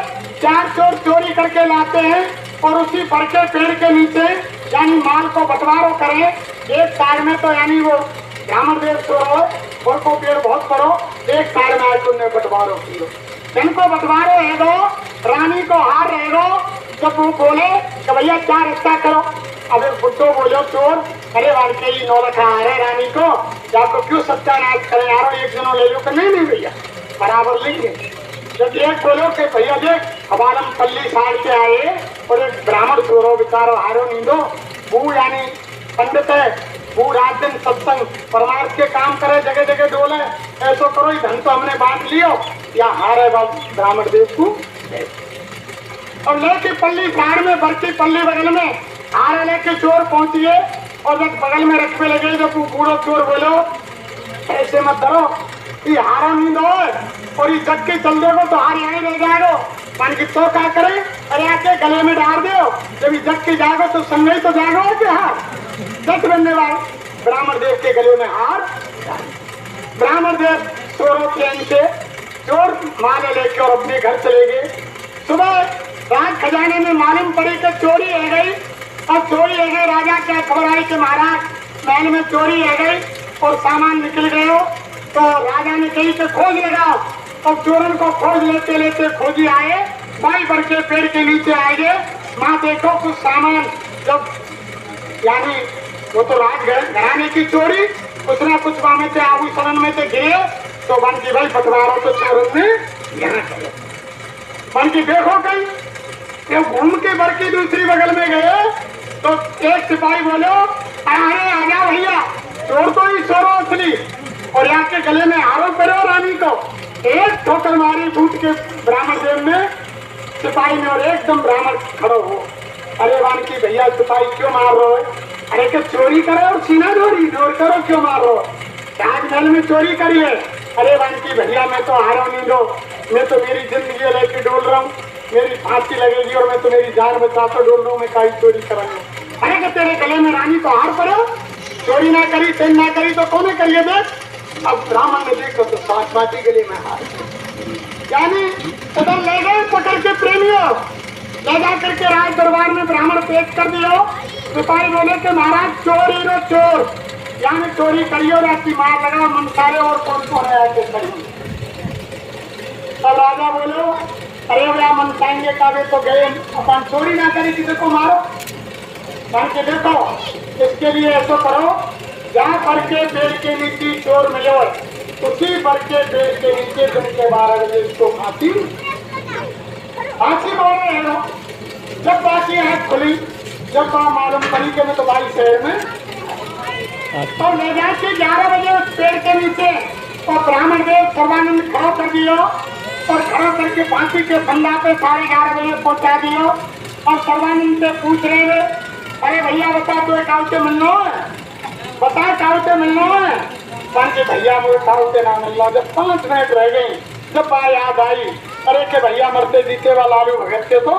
4 चोर चोरी करके लाते हैं और उसी पर के पेड़ के नीचे यानी माल को बंटवारो करें। एक साइड में तो यानी वो ब्राह्मण देव चोर हो, और को पेड़ बहुत बड़ो, एक साइड में आज तुमने बंटवारो किया, इनको बंटवारो है दो, रानी को हार रहे दो। जब वो बोले कि भैया 4 रिश्ता करो, अब एक बुड्ढो बोलो चोर, अरे वाकई ही 9 रखा है रानी को, जाको क्यों सत्यानाश करें यारो, एक जनों ले लो कि नहीं भैया बराबर लेंगे। जब एक बोलो कि भैया देख हमारा पल्ली साइड से आए और एक ब्राह्मण चोरो बेचारो हारो नींदो, वो यानी पंडित है, वो रात दिन सत्संग परमार्थ के काम करे, जगह जगह डोले, ऐसा करो, धन तो हमने बांट लियो, या हारे ब्राह्मण देव को। और लेके पल्ली साइड में बरती पल्ली बगल में हारे लेके चोर पहुंचिए, और जब बगल में रखने लगे जब बूढ़ो चोर बोलो ऐसे मत करो, ये हारा नींद हो और ये जग के चल देखो तो हार यहीं रह जाएगा, मान की तो क्या करे, अरे आके गले में डाल दो, जब ये जग के जाएगा तो संग ही तो जाएगा कि हार जग बनने वाले। ब्राह्मण देव के गले में हार, ब्राह्मण देव चोरों के से चोर माले लेके और अपने घर चले गए। सुबह राज खजाने में मालूम पड़ी कि चोरी है गई। अब चोरी है गई, राजा क्या खबर आई कि महाराज महल में चोरी है गई और सामान निकल गए हो। तो राजा ने कही कि खोज लगाओ। अब चोरन को खोज लेते लेते खोजी आए, बाई भर के पेड़ के नीचे आएंगे, वहां देखो कुछ सामान जब यानी वो तो राज घराने की चोरी, कुछ ना कुछ वहां में से आभूषण में से गिरे तो बन की भाई बंटवारा तो चोरों ने यहाँ करे। बन की देखो कहीं ये घूम के बर की दूसरी बगल में गए तो एक सिपाही बोलो अरे आजा भैया, चोर तो ही चोरो असली, और यहाँ के गले में आरोप करो रानी को। एक ठोकर मारी फूट के ब्राह्मण देव में सिपाही में, और एकदम ब्राह्मण खड़ो हो। अरे वान की भैया सिपाही क्यों मार रहे हो? अरे कि चोरी करो और सीना जोड़ करो, क्यों मार रहे हो? ताजमहल में चोरी करी है। अरे वान की भैया मैं तो हारा नहीं दो, मैं तो मेरी जिंदगी लेके डोल रहा हूँ, मेरी फांसी लगेगी और मैं तो मेरी जान बचाकर डोल रहा हूँ, मैं काई चोरी करूंगा। अरे कि तेरे गले में रानी तो हार पड़ो, चोरी ना करी तेन ना करी तो कौन करिए दे? अब ब्राह्मण ने देखो तो सात बाटी गले में हार, यानी उधर ले गए पकड़ के प्रेमियों, ले जा करके राज दरबार में ब्राह्मण पेश कर दियो। सिपाही बोले कि महाराज चोर ही रो चोर, यानी चोरी करियो राती मार लगा मनसारे और कौन कौन है आके करिए। तब राजा बोलो अरे भैया मनसाएंगे काबे तो गए अपन चोरी ना करी किसी को मारो। के देखो इसके लिए ऐसा करो, जहाँ पर के पेड़ के नीचे चोर मिलो उसी पर के पेड़ के नीचे दिन के 12 बजे इसको फांसी बोल रहे हैं। जब बाकी आँख खुली, जब मालूम पड़ी के तो भाई शहर में तो ले जाके 11 बजे उस पेड़ के नीचे और ब्राह्मण देव सर्वानंद खड़ा कर दियो और खड़ा करके फांसी के फंदा पे 11:30 बजे पहुंचा दियो। और सर्वानंद से पूछ रहे हैं अरे भैया बता तो काउते मिलना है, बता काउते मिलना है? कि भैया मुझे काउते ना मिलना। जब 5 मिनट रह गई, जब बात याद आई अरे के भैया मरते जीते वाला लालू भगत के तो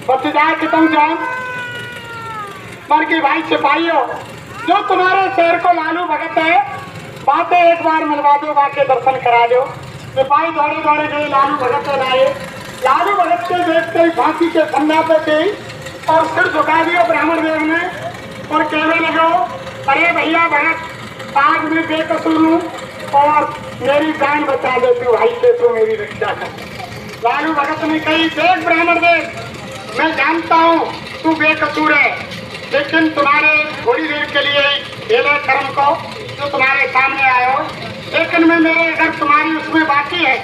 बच जाए कि तुम जाओ। पर की भाई सिपाहियों जो तुम्हारे शहर को लालू भगत है बातें एक बार मिलवा दो, बाकी दर्शन करा दो। सिपाही दौड़े दौड़े गए, लालू भगत को लाए। लालू भगत के देखते ही फांसी के फंदा पे गई और सिर झुका दिया ब्राह्मण देव ने और कहने लगो अरे भैया भगत आज मैं बेकसूर हूँ और मेरी जान बचा देती हूँ, भाई से तो मेरी रक्षा कर। लालू भगत ने कही देख ब्राह्मण देव मैं जानता हूँ तू बेकसूर है, लेकिन तुम्हारे थोड़ी देर के लिए खेले कर्म को जो तुम्हारे सामने आए हो, लेकिन मैं मेरे अगर तुम्हारी उसमें बाकी है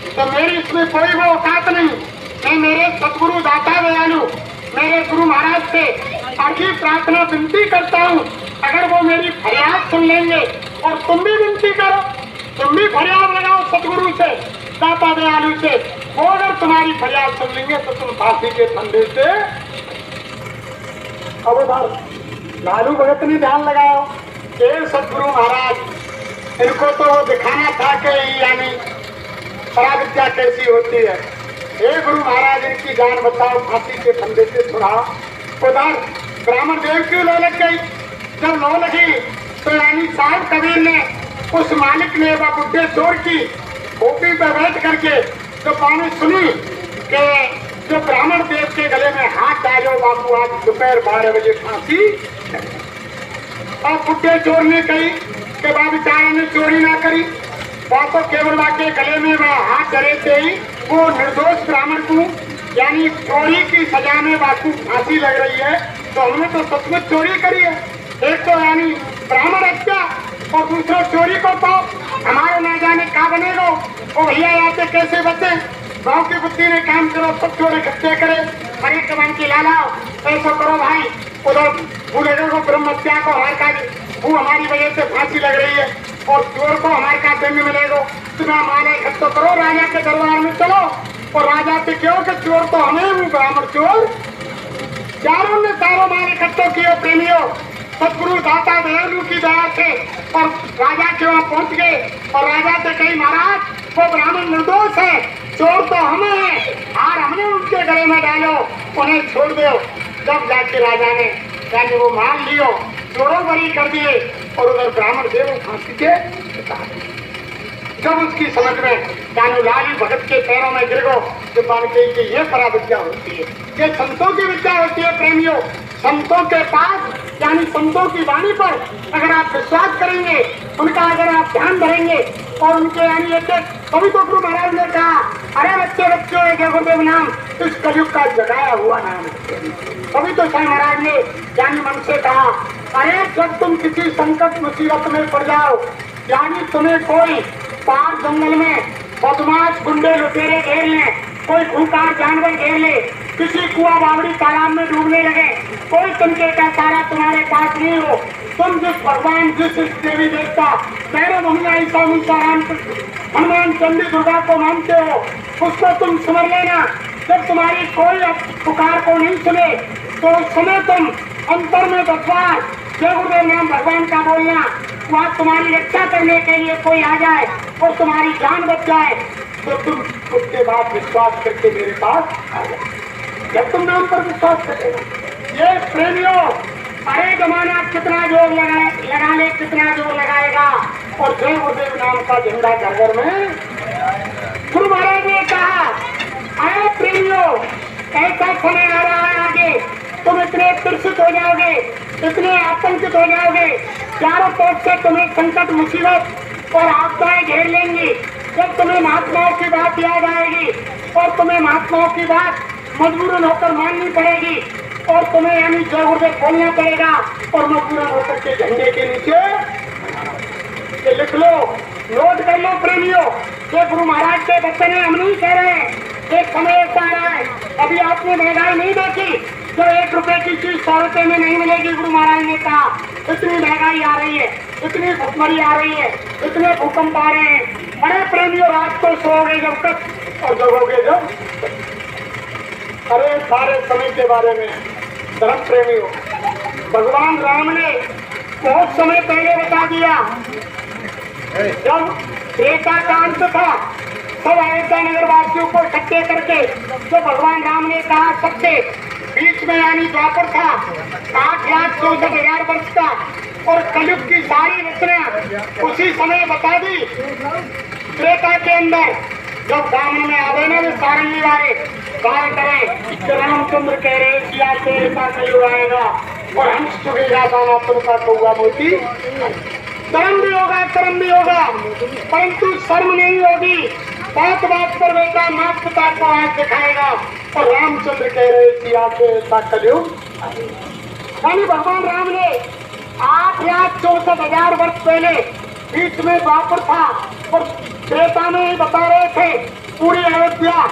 तो मेरी इसमें कोई वो औकात नहीं। मैं मेरे सतगुरु दाता दयालु मेरे गुरु महाराज से आखिर प्रार्थना विनती करता हूँ, अगर वो मेरी फरियाद सुन लेंगे और तुम भी विनती करो, तुम भी फरियाद लगाओ सतगुरु से दाता दयालु से, वो अगर तुम्हारी फरियाद सुन लेंगे तो तुम फांसी के फंदे से। अब उधर लालू भगत ने ध्यान लगाओ कि सतगुरु महाराज इनको तो दिखाना था कि यानी पराविद्या कैसी होती है। हे गुरु महाराज इनकी जान बचाओ, फांसी के फंदे से छुड़ाओ। उधर ब्राह्मण देव की लो लग गई। जब लो लगी तो यानी साहब कबीर ने उस मालिक ने वह बुढ़े चोर की खोपड़ी पर बैठ करके तो पानी सुनी कि जो ब्राह्मण देव के गले में हाथ डालो बापू आज दोपहर 12 बजे फांसी। और बुढ़े चोर ने कही कि बाबू बेचारा ने चोरी ना करी, वह तो केवल के गले में वह हाथ डरे थे ही वो निर्दोष ब्राह्मण को यानी चोरी की सजा में बापू फांसी लग रही है, तो हमने तो सचमुच चोरी करी है। एक तो यानी ब्राह्मण हत्या और दूसरा चोरी को तो हमारे ना जाने क्या बनेगा, वो भैया आते कैसे बचे। गाँव की बुद्धि ने काम करो, सब चोर इकट्ठे करे, हरे कमान की लाला ऐसा करो भाई। उधर बूढ़े को ब्रह्म हत्या को हमारे का वो हमारी वजह से फांसी लग रही है और चोर को हमारे का दंड मिलेगा, तुम्हें माला इकट्ठा करो, राजा के दरबार में चलो। और राजा से क्यों कि चोर तो हमें वो ब्राह्मण चोर। चारों ने चारों माल इकट्ठे किए प्रेमियों सतगुरु दाता दयालु की दया से, और राजा के वहां पहुंच गए और राजा से कही महाराज वो ब्राह्मण निर्दोष है, चोर तो हमें है, और हमने उनके गले में डालो, उन्हें छोड़ दो। जब जाके राजा ने यानी वो मान लियो, चोरों बरी कर दिए और उधर ब्राह्मण देव फांसी के जब उसकी समझ में यानी लालू भगत के पैरों में गिर गो तो मान के ये पराविद्या होती है, ये संतों की विद्या होती है प्रेमियों। संतों के पास यानी संतों की वाणी पर अगर आप विश्वास करेंगे, उनका अगर आप ध्यान धरेंगे और उनके यानी एक कभी तो गुरु महाराज ने कहा, अरे बच्चे बच्चों एक गुरुदेव नाम इस कलयुग का जगाया हुआ नाम। कभी तो साईं महाराज ने यानी मन से कहा, अरे जब तुम किसी संकट मुसीबत में पड़ जाओ, यानी तुम्हें कोई पार जंगल में बदमाश गुंडे लुटेरे घेर लें, कोई खूंखार जानवर घेर ले, किसी कुआ बावड़ी तालाब में डूबने लगे, कोई तुमके का सारा तुम्हारे पास नहीं हो, तुम जिस भगवान जिस देवी देवता पैरों महिला ईसा मूसा राम हनुमान चंडी दुर्गा को मानते हो, उसको तुम सुन लेना। जब तुम्हारी कोई पुकार को नहीं सुने तो उस समय तुम अंतर में 10 बार जय गुरुदेव नाम भगवान का बोलना। वहाँ तुम्हारी रक्षा करने के लिए कोई आ जाए और तुम्हारी जान बच जाए तो तुम उसके बाद विश्वास करके मेरे पास आ जाए। जब तुम नाम पर विश्वास करेगा। ये प्रेमियों, अरे जमाना कितना जोर लगा ले, कितना जोर लगाएगा, और जय गुरुदेव नाम का झंडा घर घर में। गुरु महाराज ने कहा, अरे प्रेमियों, ऐसा समय आ रहा है आगे, तुम इतने त्रसित हो जाओगे, इतने आतंकित हो जाओगे, चारों तरफ से तुम्हें संकट मुसीबत और आपदाएं घेर लेंगी। जब तुम्हें महात्माओं की बात याद आएगी और तुम्हें महात्माओं की बात मजबूरन होकर माननी पड़ेगी और तुम्हें यानी जय गुरुदेव बोलना पड़ेगा और मजबूरन होकर के झंडे के नीचे लिख लो, नोट कर लो प्रेमियों। ये गुरु महाराज के वचन है, हम नहीं कह रहे हैं। एक समय ऐसा आ रहा है, अभी आपने महंगाई नहीं देखी, जो 1 रुपए की चीज 100 रुपए में नहीं मिलेगी। गुरु महाराज ने कहा, इतनी महंगाई आ रही है, इतनी भुखमरी आ रही है, इतने भूकंप आ रहे हैं। बड़े प्रेमियों, रात को सोओगे जब तक और जगोगे जब। अरे सारे समय के बारे में धर्म प्रेमियों, भगवान राम ने बहुत समय पहले बता दिया। जब त्रेता का अंत था, सब अयोध्या नगर वासियों को इकट्ठे करके जो भगवान राम ने कहा, सबसे बीच में यानी द्वापर था 8,64,000 वर्ष का, और कलयुग की सारी रचना उसी समय बता दी। त्रेता के अंदर जब दामन में आवे ना वे सारंगी वाले गाय करे, रामचंद्र कह रहे कि आपको ऐसा कलयुग आएगा और हंस चुकेगा दाना तुमका कौआ मोती। धर्म भी होगा, कर्म भी होगा, परंतु शर्म नहीं होगी। बात बात पर बेटा मात पिता को हाथ दिखाएगा और रामचंद्र कह रहे कि आपको ऐसा कलयुग। यानी भगवान राम ने 8,64,000 वर्ष पहले बीच में द्वापर था और त्रेता में ही बता रहे थे पूरी अयोध्या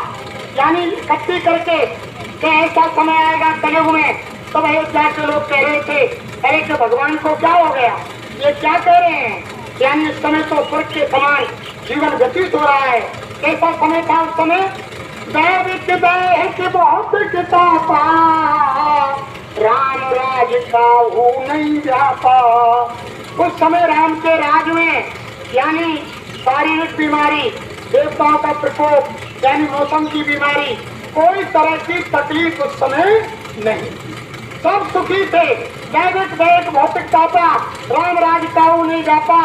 यानी इकट्ठी करके कि ऐसा समय आएगा कलयुग में। तब अयोध्या के लोग कह रहे थे, अरे कि भगवान को क्या हो गया, ये क्या कह रहे हैं। यानी इस समय तो स्वर्ग के समान जीवन व्यतीत हो रहा है। कैसा समय था उस समय, बहुत किताबा राम राज का हो नहीं जाता। उस समय राम के राज में यानी शारीरिक बीमारी, देवताओं का प्रकोप यानी मौसम की बीमारी, कोई तरह की तकलीफ उस समय नहीं, सब सुखी थे। दैविक दैविक भौतिक तापा राम राज काऊ नहीं जाता,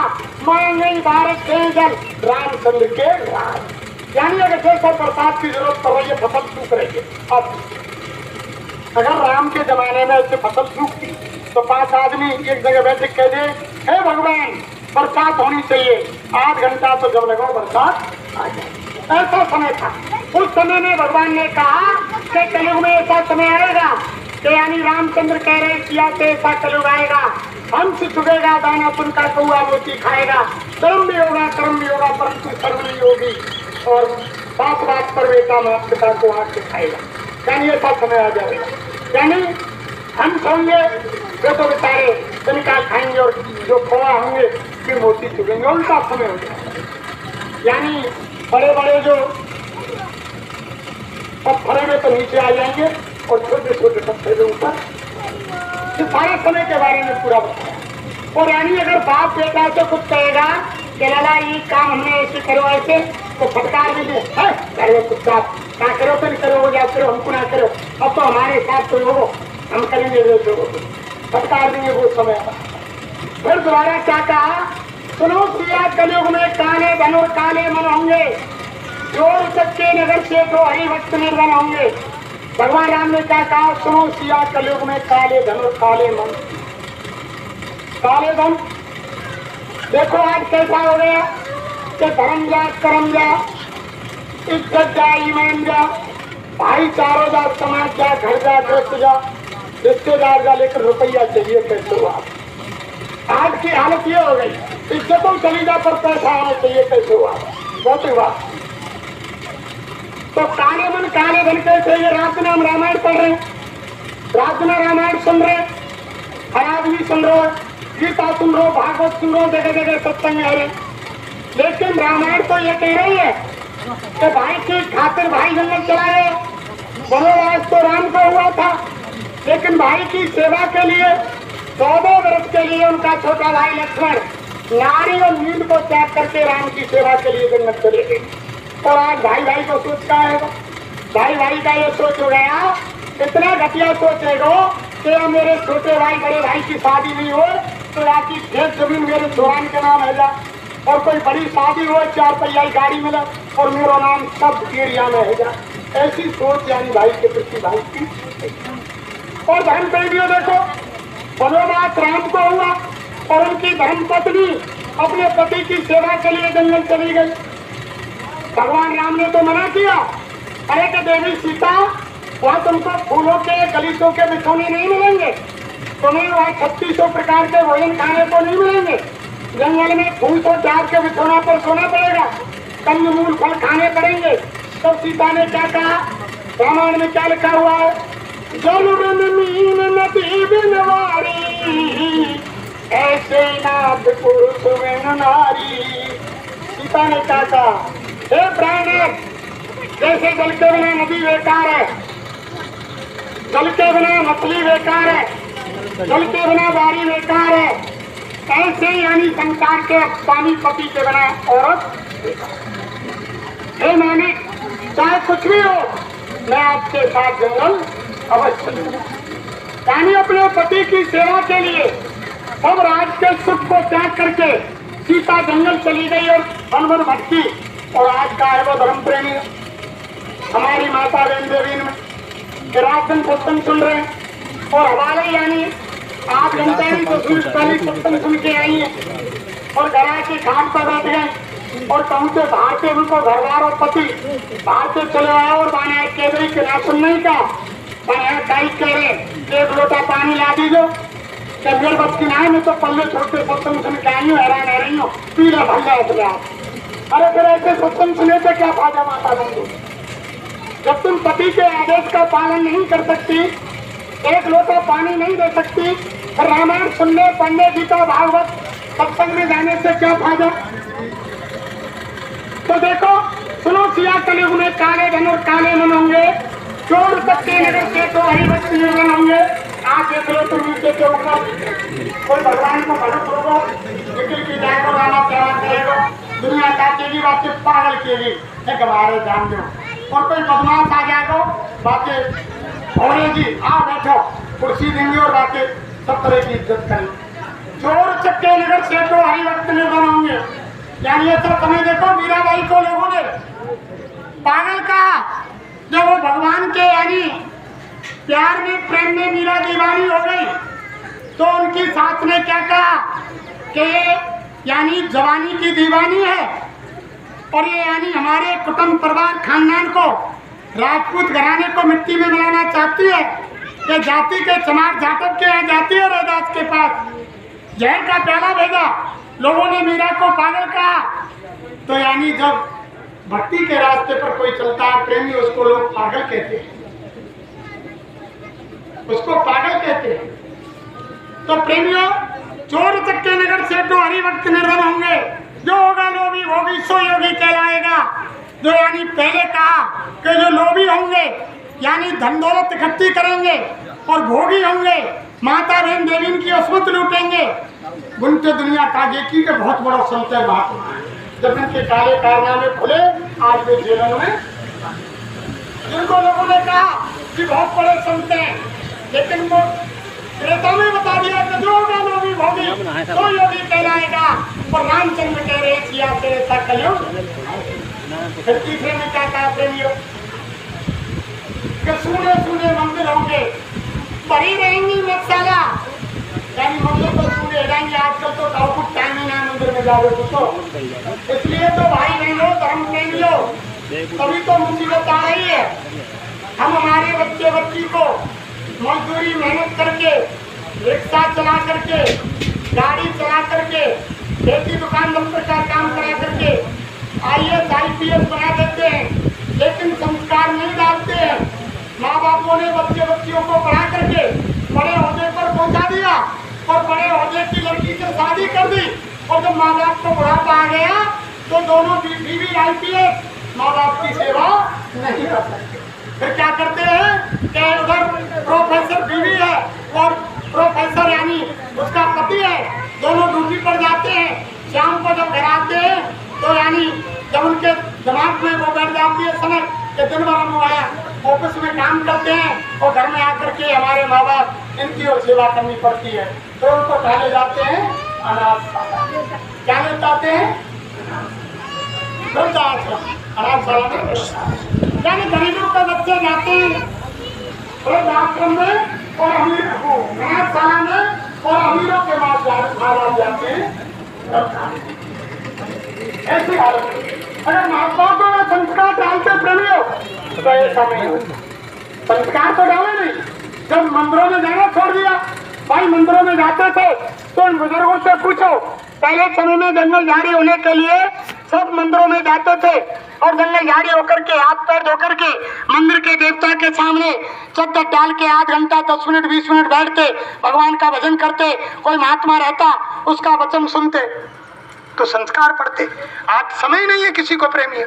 मांगे भारत के जल रामचंद्र के राज। यानी अगर जैसा बरसात की जरूरत पड़ रही है, फसल सूख रही है। अब अगर राम के जमाने में ऐसे फसल सूखती तो 5 आदमी एक जगह बैठे कह दे, हे भगवान बरसात होनी चाहिए, 8 घंटा तो जब लगो बरसात आ जाए। ऐसा समय था। उस समय में भगवान ने कहा कि कलयुग में ऐसा समय आएगा कि यानी रामचंद्र कह रहे किया कि ऐसा कलयुग आएगा, हंस चुगेगा दाना तुमका कौआ मोती खाएगा। धर्म भी होगा, कर्म भी होगा, परंतु शर्म नहीं होगी और बात बात पर बेटा माता पिता को हाथ दिखाएगा। यानी ऐसा समय आ जाएगा। यानी हम होंगे जो तो बेचारे तिनका खाएंगे और जो खोआ होंगे फिर मोती चुगेंगे, उनका समय हो जाएगा। यानी बड़े बड़े जो पत्थर में तो नीचे आ जाएंगे और छोटे छोटे पत्थर के ऊपर। ये सारे समय के बारे में पूरा बताया। और यानी अगर बाप बेटा से कुछ कहेगा कि लाला ये काम हमने ऐसे करो, ऐसे तो फटकार भी दे, करो कुछ बात क्या करो तो नहीं करो, या करो हमको ना करो, अब तो हमारे साथ तो हो, हम करेंगे जो फटकार देंगे वो समय। फिर दोबारा क्या कहा, सुनो सिया कलयुग में काले धन और काले मन होंगे, जोर सच्चे नगर से तो हरी भक्त निर्धन होंगे। भगवान राम ने क्या कहा, सुनो सिया कलयुग में काले धन और काले मन। काले धन देखो आज कैसा हो गया, के धर्म जा, कर्म जा, इज्जत जा, ईमान जा, भाईचारा जा, समाज जा, घर जा, दोस्त जा, रिश्तेदार जा, लेकिन रुपया चाहिए कैसे हुआ। आज की हालत ये हो गई, इज्जतों चली जा पर पैसा आना चाहिए कैसे हुआ। बहुत हुआ तो काले मन काले धन कैसे। ये रात में हम रामायण पढ़ रहे हैं, रात में रामायण सुन रहे, खराब भी सुन रहे, गीता सुन रहे, भागवत सुन रहे, जगह जगह सत्संग है, लेकिन रामायण तो ये कह रही है कि भाई की खातिर भाई जंगल चला गया। वनवास तो राम को हुआ था, लेकिन भाई की सेवा के लिए 14 वर्ष के लिए उनका छोटा भाई लक्ष्मण नारी और नींद को त्याग करके राम की सेवा के लिए जंगल चले गए। और आज भाई भाई को सोच का है, भाई भाई का ये सोच हो गया, इतना घटिया सोचेगा कि मेरे छोटे भाई बड़े भाई की शादी नहीं हो तो रात की खेत जमीन मेरे चौरान के नाम है जा, और कोई बड़ी शादी हो 4 पहिया गाड़ी मिले और मेरा नाम सब एरिया में है जा। ऐसी सोच यानी भाई के प्रति भाई की। और धर्म प्रेमियों देखो, वनवास राम को हुआ और उनकी धर्म पत्नी अपने पति की सेवा के लिए जंगल चली गई। भगवान राम ने तो मना किया, अरे कि देवी सीता वहाँ तुमको फूलों के गलीचों के बिछौने नहीं मिलेंगे, तुम्हें वहाँ 3600 प्रकार के भोजन खाने को नहीं मिलेंगे, जंगल में फूल और झाड़ के बिछौना पर सोना पड़ेगा, कंदमूल फल खाने पड़ेंगे। तो सीता ने क्या कहा, रामायण में क्या लिखा हुआ है, जल मीन नदी बिनवारी ऐसे नाथ पुरुष नारी। सीता ने क्या कहा, हे प्राण, जैसे जल के बिना नदी बेकार है, जल के बिना मछली बेकार है, जल के बिना बारी बेकार है, ऐसे यानी संसार के स्वामी पति के बिना औरत। हे माने चाहे कुछ भी हो, मैं आपके साथ जंगल अवश्य। यानी अपने पति की सेवा के लिए सब राज के सुख को त्याग करके सीता जंगल चली गई और वन वन भटकी। और आज का है वो धर्म प्रेमी हमारी माता बहन देवी में रात दिन सत्संग सुन रहे हैं, और हमारे यानी 8 घंटे ही तो सूर्य सत्संग सुन के आई है, और घर के घाट पर बैठ गए और कहूँ से बाहर से उनको घरवार और पति बाहर से चले आए और बाने कह रही कि ना सुन नहीं का टाइट कह रहे 1 लोटा पानी ला दीजो, मेरे बस की ना है, मैं तो पल्ले छोटे सत्संग सुन के आई हूँ, हैरान रह रही हूँ, पीला भल्ला उतरा। अरे फिर ऐसे सत्संग सुने से क्या फायदा माता बंधु, जब तुम पति के आदेश का पालन नहीं कर सकती, 1 लोटा पानी नहीं दे सकती, रामायण सुनने पढ़ने गीता भागवत सत्संग में जाने से क्या फायदा। तो देखो सुनो, सिया कलयुग में काले धन और काले मन होंगे, चोर सत्य नगर के तो हरिभक्त निर्धन होंगे। आज देख लो तुम नीचे के ऊपर कोई भगवान को भगत होगा, निकल की जाएगा, राना प्यार करेगा, दुनिया काटेगी, बातें पागल केगी, एक हमारे जान दो। और कोई बदमाश आ जाएगा, बातें होने जी आ बैठो, कुर्सी देंगे और बातें सब तरह की इज्जत करेंगे। चोर चक्के नगर से तो हरिभक्त निर्धन होंगे। यानी ये सब तुम्हें देखो, मीराबाई को लोगों ने पागल कहा, जब वो भगवान के यानी प्यार में प्रेम में मीरा दीवानी हो गई, तो उनकी सास ने क्या कहा कि यानी जवानी की दीवानी है, और ये यानी हमारे कुटुंब परिवार खानदान को राजपूत घराने को मिट्टी में मिलाना चाहती है। कि जाति के चमार जाटव के यहाँ जाती है रैदास के पास, जहर का प्याला भेजा, लोगों ने मीरा को पागल कहा। तो यानी जब भक्ति के रास्ते पर कोई चलता है प्रेमी, उसको लोग पागल कहते हैं, उसको पागल कहते हैं। तो प्रेमियों, चोर चक्के नगर से तो हरिभक्त निर्धन होंगे, जो होगा लोभी भोगी सो योगी कहलाएगा। जो यानी पहले कहा कि जो लोभी होंगे यानी धन दौलत इकट्ठी करेंगे और भोगी होंगे, माता बहन देवी की अस्मत लूटेंगे, बुनते दुनिया कागे की के बहुत बड़ा संत है महात्मा। जब इनके काले कारनामे खुले, आज वे जेलों में, जिनको लोगों ने कहा कि बहुत बड़े संत हैं, लेकिन वो त्रेता में बता दिया कि जो होगा लोभी भोगी तो योगी कहलाएगा। और रामचंद्र कह रहे सिया से ऐसा कलयुग। फिर तीसरे में क्या कहा प्रेमियों कि सूने सूने मंदिर होंगे, भरी रहेंगी मसाला, यानी मंदिर तो सूने रहेंगे। आजकल तो बहुत टाइम ही ना मंदिर में जाओगे तो। इसलिए तो भाई बहनों, धर्म प्रेमियों, तभी तो मुसीबत आ रही है। हम हमारे बच्चे बच्ची को मजदूरी मेहनत करके, रिक्शा चला करके, गाड़ी चला करके, खेती दुकान दफ्तर का काम करा करके IAS IPS बना देते हैं, लेकिन संस्कार नहीं डालते हैं। माँ बापों ने बच्चे बच्चियों को पढ़ा करके बड़े ओहदे पर पहुंचा दिया और बड़े ओहदे की लड़की से शादी कर दी, और जब माँ बाप को बुढ़ापा आ गया तो दोनों बीवी IPS माँ बाप की सेवा नहीं कर सकते। फिर क्या करते हैं कि उधर प्रोफेसर बीवी है और प्रोफेसर यानी उसका पति है, दोनों ड्यूटी पर जाते हैं। शाम को जब घर आते हैं तो यानी जब उनके दिमाग में वो बैठ जाती है समझ कि दिन भर हम आया ऑफिस में काम करते हैं और घर में आकर के हमारे माँ बाप इनकी और सेवा करनी पड़ती है, तो उनको पहले जाते हैं अनाथशाला। क्या ले जाते हैं? अनाथशाला में, यानी गरीबों के बच्चे जाते हैं वृद्धाश्रम में और अनाथशाला में, और अमीरों के माँ बाप जाते हैं। ऐसी हालत अगर माँ बाप को संस्कार डालते प्रेमियों तो ऐसा नहीं हो। संस्कार तो डाले नहीं, जब मंदिरों में जाना छोड़ दिया। भाई मंदिरों में जाते थे तो उन बुजुर्गों से पूछो, पहले समय में जंगल झाड़ी होने के लिए सब मंदिरों में जाते थे और जंगल झाड़ी होकर के हाथ पैर धोकर के मंदिर के देवता के सामने चद्दर डाल के आध घंटा 10 मिनट 20 मिनट बैठते, भगवान का भजन करते, कोई महात्मा रहता उसका वचन सुनते तो संस्कार पढ़ते। आज समय नहीं है किसी को प्रेमी।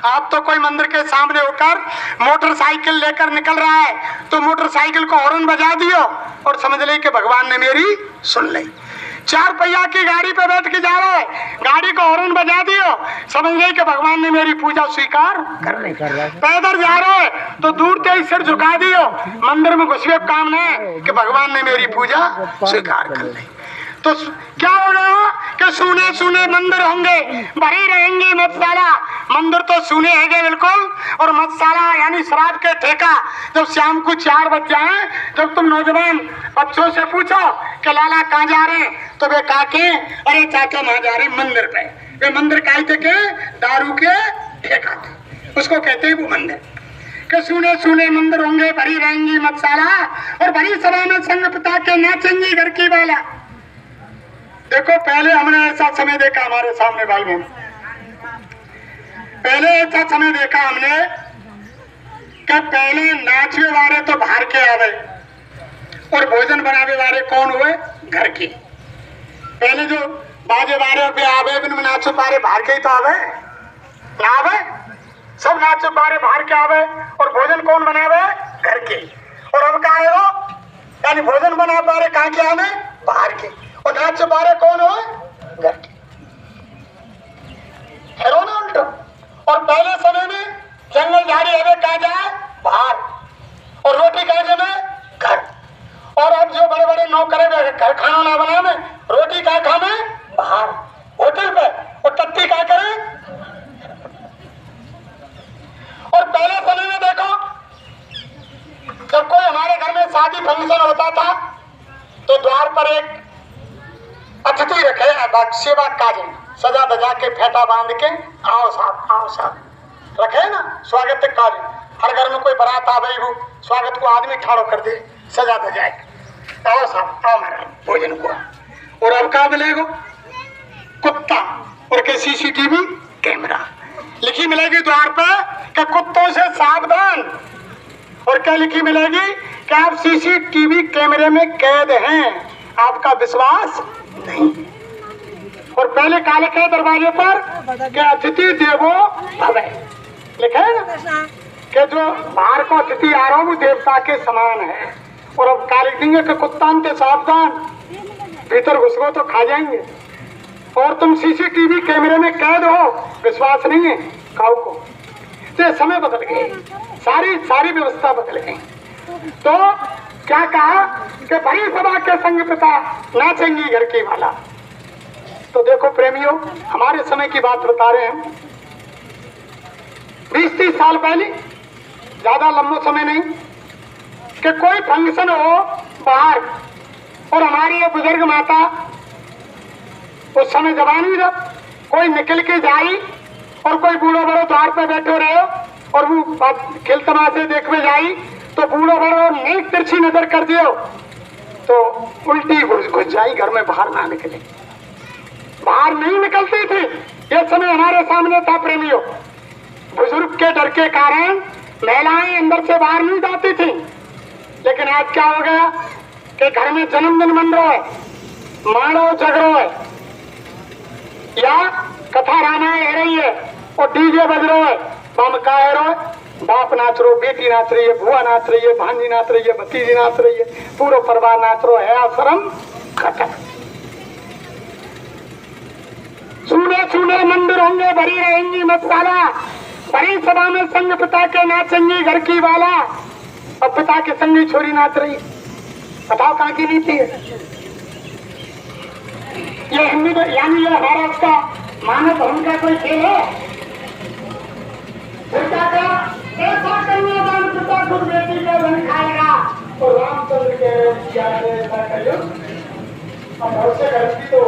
आप तो कोई मंदिर के सामने होकर मोटरसाइकिल लेकर निकल रहा है तो मोटरसाइकिल को हॉर्न बजा दियो और समझ ले कि भगवान ने मेरी सुन ली। 4 पहिया की गाड़ी पे बैठ के जा रहा है, गाड़ी को हॉर्न बजा दियो, समझ ले कि भगवान ने मेरी पूजा स्वीकार कर ली। पैदल जा रहे हो तो दूर से ही सिर झुका दियो, मंदिर में घुसे काम नहीं कि भगवान ने मेरी पूजा स्वीकार कर ली। तो क्या हो रहा कि सुने सुने मंदिर होंगे, भरी रहेंगी मधुशाला। मंदिर तो सुने हैंगे बिल्कुल, और मधुशाला यानी शराब के ठेका। जब शाम को 4 बज जाए, जब तुम नौजवान बच्चों से पूछो कि लाला कहाँ जा रहे हैं तो वे काके, अरे चाचा वहां जा रहे मंदिर पे। वे मंदिर काहे थे के दारू के ठेका थे, उसको कहते हैं वो मंदिर। कि सुने सुने मंदिर होंगे, भरी रहेंगी मधुशाला, और भरी सभा में संग पिता के नाचेंगी घर की बाला। देखो पहले हमने ऐसा समय देखा हमारे सामने भाई बहन, पहले ऐसा समय देखा हमने कि पहले नाचवे वाले तो बाहर के आवे और भोजन बनावे वाले कौन हुए? घर के। पहले जो बाजे वाले पे आवे बिन नाचो पारे बाहर के ही तो आवे ना आवे, सब नाचो पारे बाहर के आवे और भोजन कौन बनावे? घर के। और अब क्या है वो, यानी भोजन बना पारे कहाँ के आवे? बाहर के। और नाच बारे कौन हो? घर के। है ना उल्टा। और पहले समय में जंगल झाड़ी हमें कहा जाए बाहर, और रोटी कहा जाए घर। और अब जो बड़े बड़े नौकर घर खाना ना बनावे, रोटी का खाने बाहर होटल पे, और टट्टी क्या करे। और पहले समय में देखो जब कोई हमारे घर में शादी फंक्शन होता था तो द्वार पर एक अतिथि रखे, सेवा काज सजा बजा के फेटा बांध के आओ साहब रखे ना, स्वागत काज। हर घर में कोई बारात आवे वो स्वागत को आदमी ठाड़ो कर दे, सजा बजाए, आओ साहब आओ महाराज भोजन को। और अब क्या मिलेगा? कुत्ता और के CCTV कैमरा लिखी मिलेगी द्वार पर कि कुत्तों से सावधान। और क्या लिखी मिलेगी कि आप CCTV कैमरे में कैद हैं, आपका विश्वास नहीं। और पहले क्या लिखे दरवाजे पर कि अतिथि देवो भव, लिखे ना कि जो बाहर को अतिथि आ रहा हो वो देवता के समान है। और अब क्या लिख देंगे कि कुत्तान के सावधान, भीतर घुस गो तो खा जाएंगे। और तुम CCTV कैमरे में कैद हो, विश्वास नहीं है काऊ को। तो समय बदल गए, सारी व्यवस्था बदल गई। तो क्या कहा कि बड़ी सभा के संग पिता नाचेंगी घर की वाला। तो देखो प्रेमियों, हमारे समय की बात बता रहे हैं, 20-30 साल पहले, ज्यादा लंबा समय नहीं, कि कोई फंक्शन हो बाहर और हमारी ये बुजुर्ग माता उस समय जवानी जब कोई निकल के जाई और कोई बूढ़ो बड़ो द्वार पे बैठे रहे और वो खेल तमाशे देखने जाई तो बूढ़ो बड़ो नेक तिरछी नजर कर दियो तो उल्टी घुस जाई, घर में बाहर ना निकले, बाहर नहीं निकलती थी। ये समय हमारे सामने था प्रेमियों। बुजुर्ग के डर के कारण महिलाएं अंदर से बाहर नहीं जाती थी। लेकिन आज क्या हो गया कि घर में जन्मदिन मन रहा है, मारो झगड़ो है या कथा रामायण है रही है और डीजे बज रहा है, बम का है रो, बाप नाच रो, बेटी नाच रही है, बुआ नाच रही है, भांजी नाच रही है, भतीजी नाच रही है, पूरा परिवार नाच रो है, आश्रम खत्म। सुने सुने मंदिर होंगे, भरी रहेंगी मसाला, बड़ी सभा में संग पिता के नाचेंगी घर की वाला, और पिता के संगी छोरी नाच रही। बताओ कहाँ की नीति है ये? हिंदू यानी ये हमारा उसका मानव धर्म का कोई खेल है? पिता का ऐसा कन्यादान पिता खुद बेटी का धन खाएगा तो रामचंद्र के ऐसा करियो। अब भरोसे करेंगी तो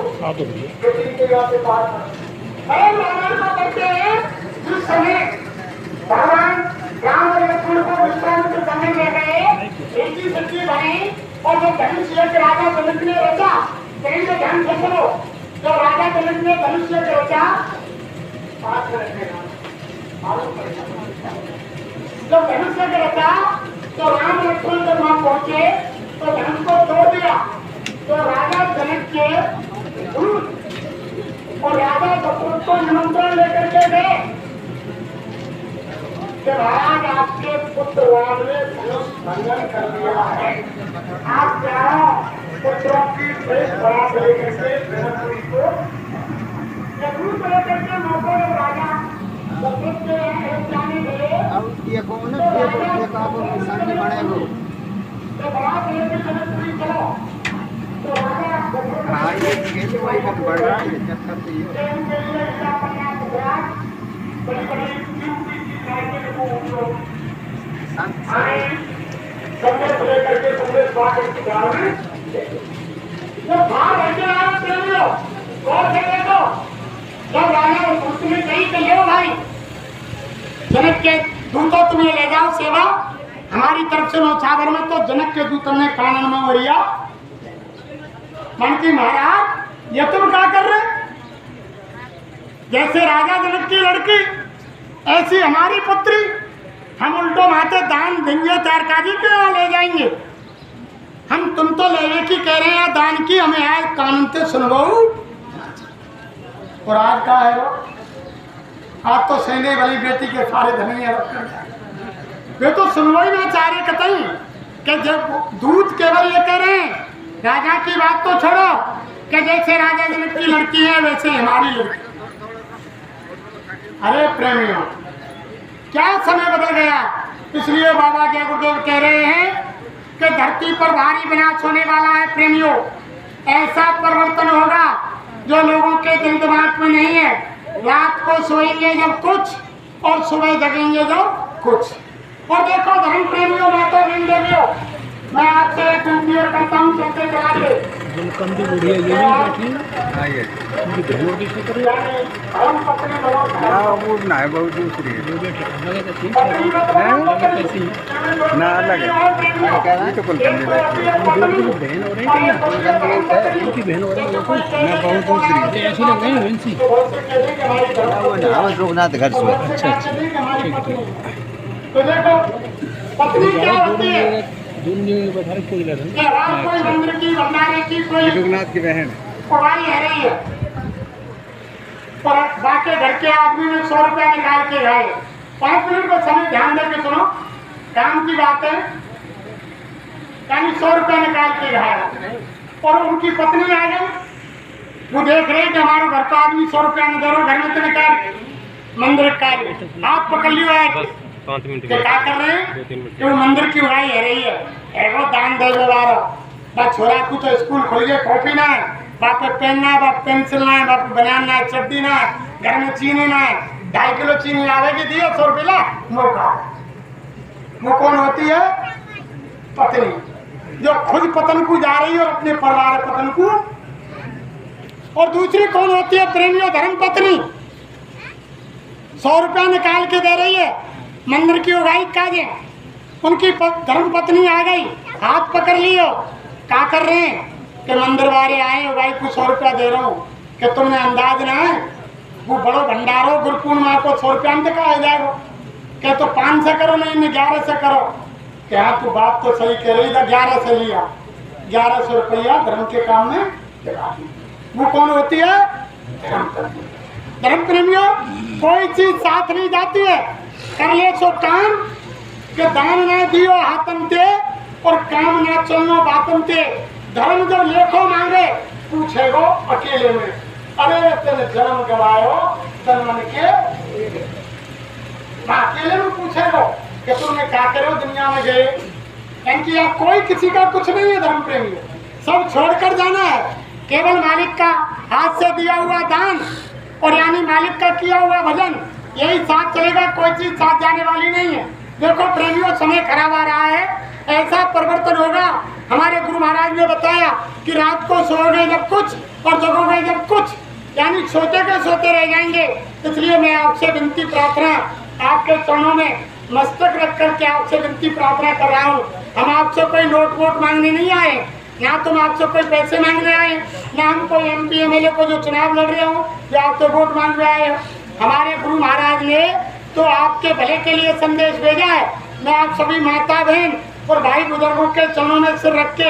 बेटी के यहाँ से बात अरे रामायण को करते हैं जिस समय भगवान राम और लक्ष्मण को विश्वामित्र करने ले गए, बेटी सच्ची बनी और जो धनुष लेकर राजा जनक ने रचा, कहीं ध्यान से सुनो, जो राजा जनक ने धनुष लेकर रचा, जब धनुष लेकर रचा तो राम लक्ष्मण जब वहां पहुंचे तो धनुष को तोड़ दिया। तो राजा जनक के दूत और राजा दशरथ को निमंत्रण लेकर के गए कि महाराज आपके पुत्र राम ने धनुष भंजन कर दिया है, आप जाओ पुत्रों की ड्रेस बरात लेकर के जनकपुरी को जरूर लेकर के मौके में राजा दशरथ के जाने गए। अब ये कौन है ये काबू किसान ने बने वो तो बरात लेकर जनकपुरी चलो तो राजा दशरथ ये कैसे कोई का बढ़ रहा है जब तक ये बड़ी संदेश लेकर के संदेश स्वागत की गाँव में जो बाहर बैठे आए प्रेमियों और चले तो जब राजा उसने कही कि लो भाई जनक के दूतों तुम्हें ले जाओ सेवा हमारी तरफ से नौछावर में। तो जनक के दूतों ने कानन में वरिया मनकी महाराज ये तुम क्या कर रहे? जैसे राजा जनक की लड़की ऐसी हमारी पुत्री, हम उल्टो माथे दान देंगे तारकाजी के यहाँ ले जाएंगे। हम तुम तो लेने की कह रहे हैं दान की, हमें आज कानून से सुनवाओ। और आज का है वो आज तो सहने वाली बेटी के सारे धनिया वे तो सुनवाई ना चाह रहे कतई कि जब दूध केवल ये कह रहे हैं राजा की बात तो छोड़ो कि जैसे राजा जनक की लड़की है वैसे हमारी लड़की। अरे प्रेमियों क्या समय बदल गया। इसलिए बाबा जय गुरुदेव कह रहे हैं कि धरती पर भारी विनाश होने वाला है प्रेमियों। ऐसा परिवर्तन होगा जो लोगों के दिल दिमाग में नहीं है। रात को सोएंगे जब कुछ और सुबह जगेंगे जब कुछ। और देखो धर्म प्रेमियों माता बहन देवियों, मैं आपसे एक वीडियो करता हूँ चलते चलाते बहुत दूसरी ना अलग है तो कुल बहन हो रही है बहुत दूसरी ऐसी लग रही है लोकनाथ घर से। अच्छा अच्छा ठीक है। तो देखो पत्नी क्या होती है लोकनाथ की बहन पढ़ाई है रही है पर बाकी घर के आदमी ने 100 रुपया निकाल के लाए। 5 मिनट का समय ध्यान देकर सुनो, काम की बात है। यानी 100 रुपया निकाल के लाया और उनकी पत्नी आ गई, वो देख रहे कि हमारे घर का आदमी 100 रुपया नहीं दे रहा, घर में तो निकाल मंदिर का हाथ पकड़ लिया है। 5 मिनट क्या कर रहे हैं कि वो मंदिर की उड़ाई है रही है वो दान दे बा छोरा को तो स्कूल खोल गए, कॉपी ना है, बाप पेन ना है, बाप पेंसिल ना है, बाप बनान ना है, चड्डी ना है, घर में चीनी ना है, 2.5 किलो चीनी आवेगी दिए 100 रुपये ला मौका। वो कौन होती है? पत्नी जो खुद पतन को जा रही है और अपने परिवार पतन को और दूसरी कौन होती है प्रेमियों? धर्म पत्नी। 100 रुपया निकाल के दे रही है, मंदिर की उगाई काजे, उनकी धर्म पत्नी आ गई, हाथ पकड़ लियो, क्या कर रहे हैं कि मंदिर वाले आए, उगाई को 100 रुपया दे रहा हूँ, कि तुमने अंदाज ना है वो बड़ो भंडारो गुरु पूर्णिमा को 100 रुपया में कहा जाएगा, क्या तो 5 से करो, नहीं 11 से करो। क्या तू बात तो सही कह रही था, 11 से लिया, 1100 रुपया धर्म के काम में लगा दी। वो कौन होती है? धर्म प्रेमियों, कोई चीज साथ नहीं जाती है, कर ले सो काम के दान ना दियो हाथम ते और काम ना चलनो बातम ते। धर्म जब लेखो मांगे पूछेगो अकेले में, अरे तेरे जन्म गवायो जन्म के अकेले में पूछेगो कि तुमने क्या करो दुनिया में गए, क्योंकि आप कोई किसी का कुछ नहीं है। धर्म प्रेमी सब छोड़कर जाना है, केवल मालिक का हाथ से दिया हुआ दान और यानी मालिक का किया हुआ भजन, यही साथ चलेगा, कोई चीज साथ जाने वाली नहीं है। देखो प्रेमियों, समय खराब आ रहा है, ऐसा परिवर्तन होगा। हमारे गुरु महाराज ने बताया कि रात को सोओगे जब कुछ और जगोगे जब कुछ, यानी सोते के सोते रह जाएंगे। इसलिए मैं आपसे विनती प्रार्थना, आपके चरणों में मस्तक रख करके आपसे विनती प्रार्थना कर रहा हूँ। हम आपसे कोई नोट वोट मांगने नहीं आए, ना तुम आपसे कोई पैसे मांगने आए, ना हम कोई MP MLA को जो चुनाव लड़ रहे हो जो आपसे वोट मांगने आए हो। हमारे गुरु महाराज ने तो आपके भले के लिए संदेश भेजा है। मैं आप सभी माता बहन और भाई बुजुर्गों के चरणों में सिर रख के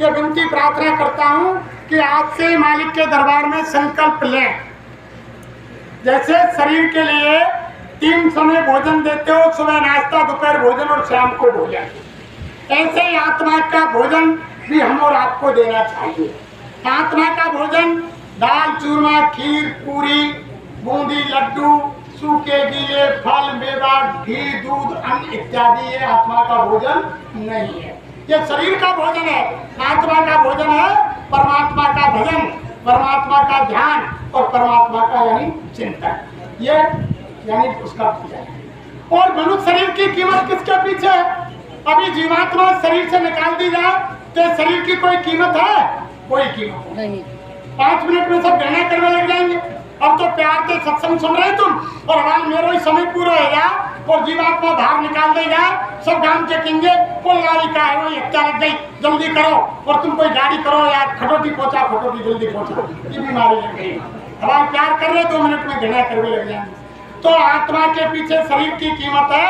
ये विनती प्रार्थना करता हूँ कि आज से मालिक के दरबार में संकल्प लें। जैसे शरीर के लिए 3 समय भोजन देते हो, सुबह नाश्ता, दोपहर भोजन और शाम को भोजन, ऐसे ही आत्मा का भोजन भी हम और आपको देना चाहिए। आत्मा का भोजन दाल चूरमा, खीर, पूरी, बूंदी, लड्डू, सूखे गीले फल, मेवा, घी, दूध, अन्न इत्यादि ये आत्मा का भोजन नहीं है, ये शरीर का भोजन है। आत्मा का भोजन है परमात्मा का भजन, परमात्मा का ध्यान और परमात्मा का यानी चिंतन, ये यानी उसका भोजन है। और मनुष्य शरीर की कीमत किसके पीछे है? अभी जीवात्मा शरीर से निकाल दी जाए तो शरीर की कोई कीमत है? कोई कीमत नहीं। 5 मिनट में सब गणना करने लग जाएंगे। अब तो प्यार के सत्संग सुन रहे तुम और हमारा मेरा ही समय पूरा हो गया और जीवात्मा बाहर निकाल देगा, सब गांव चेकेंगे, कोई गाड़ी का है वही हत्या लग गई, जल्दी करो, और तुम कोई गाड़ी करो यार, खटोटी पहुंचा, खटोटी जल्दी पहुंचा, ये बीमारी लग गई। हमारा प्यार कर रहे 2 मिनट में घृणा करने लग जाएंगे। तो आत्मा के पीछे शरीर की कीमत है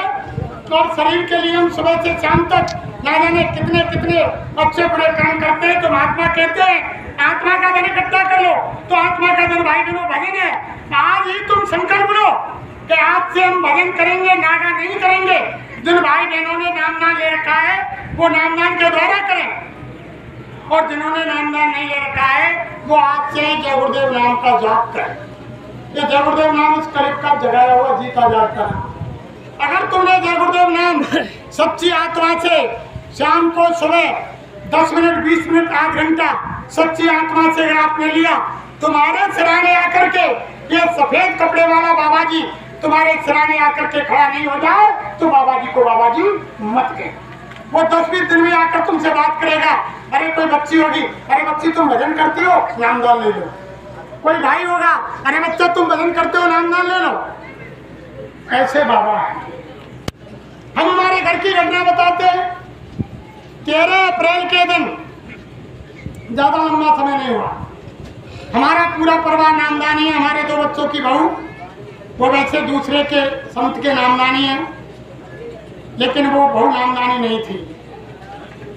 और शरीर के लिए हम सुबह से शाम तक ना जाने कितने कितने अच्छे बुरे काम करते हैं। तो महात्मा कहते हैं आत्मा का धन इकट्ठा कर लो, तो आत्मा का धन भाई बहनों भजन है। आज ही तुम संकल्प लो कि आज से हम भजन करेंगे, नागा नहीं करेंगे। जिन भाई बहनों ने नामदान ले रखा है वो नामदान के द्वारा करें, और जिन्होंने नामदान नहीं ले रखा है वो आज से जय गुरुदेव नाम का जाप करें। ये जय गुरुदेव नाम इस कलिप का जगाया हुआ जीता जाता है। अगर तुमने जय गुरुदेव नाम सच्ची आत्मा से शाम को सुबह 10 मिनट, 20 मिनट, 8 घंटा सच्ची आत्मा से अगर आपने लिया, तुम्हारे सिराने आकर के ये सफेद कपड़े वाला बाबा जी तुम्हारे सिराने आकर के खड़ा नहीं हो जाए तो बाबा जी को बाबा जी मत कहे। वो 10-20 दिन में आकर तुमसे बात करेगा, अरे कोई बच्ची होगी, अरे बच्ची तुम भजन करती हो, नामदान ले लो। कोई भाई होगा, अरे बच्चा तुम भजन करते हो, नामदान ले लो। ऐसे बाबा है। हम हमारे घर की घटना बताते हैं। 13 अप्रैल के दिन, ज्यादा लंबा समय नहीं हुआ, हमारा पूरा परिवार नामदानी है। हमारे 2 बच्चों की बहू वो वैसे दूसरे के संत के नामदानी है, लेकिन वो बहू नामदानी नहीं थी।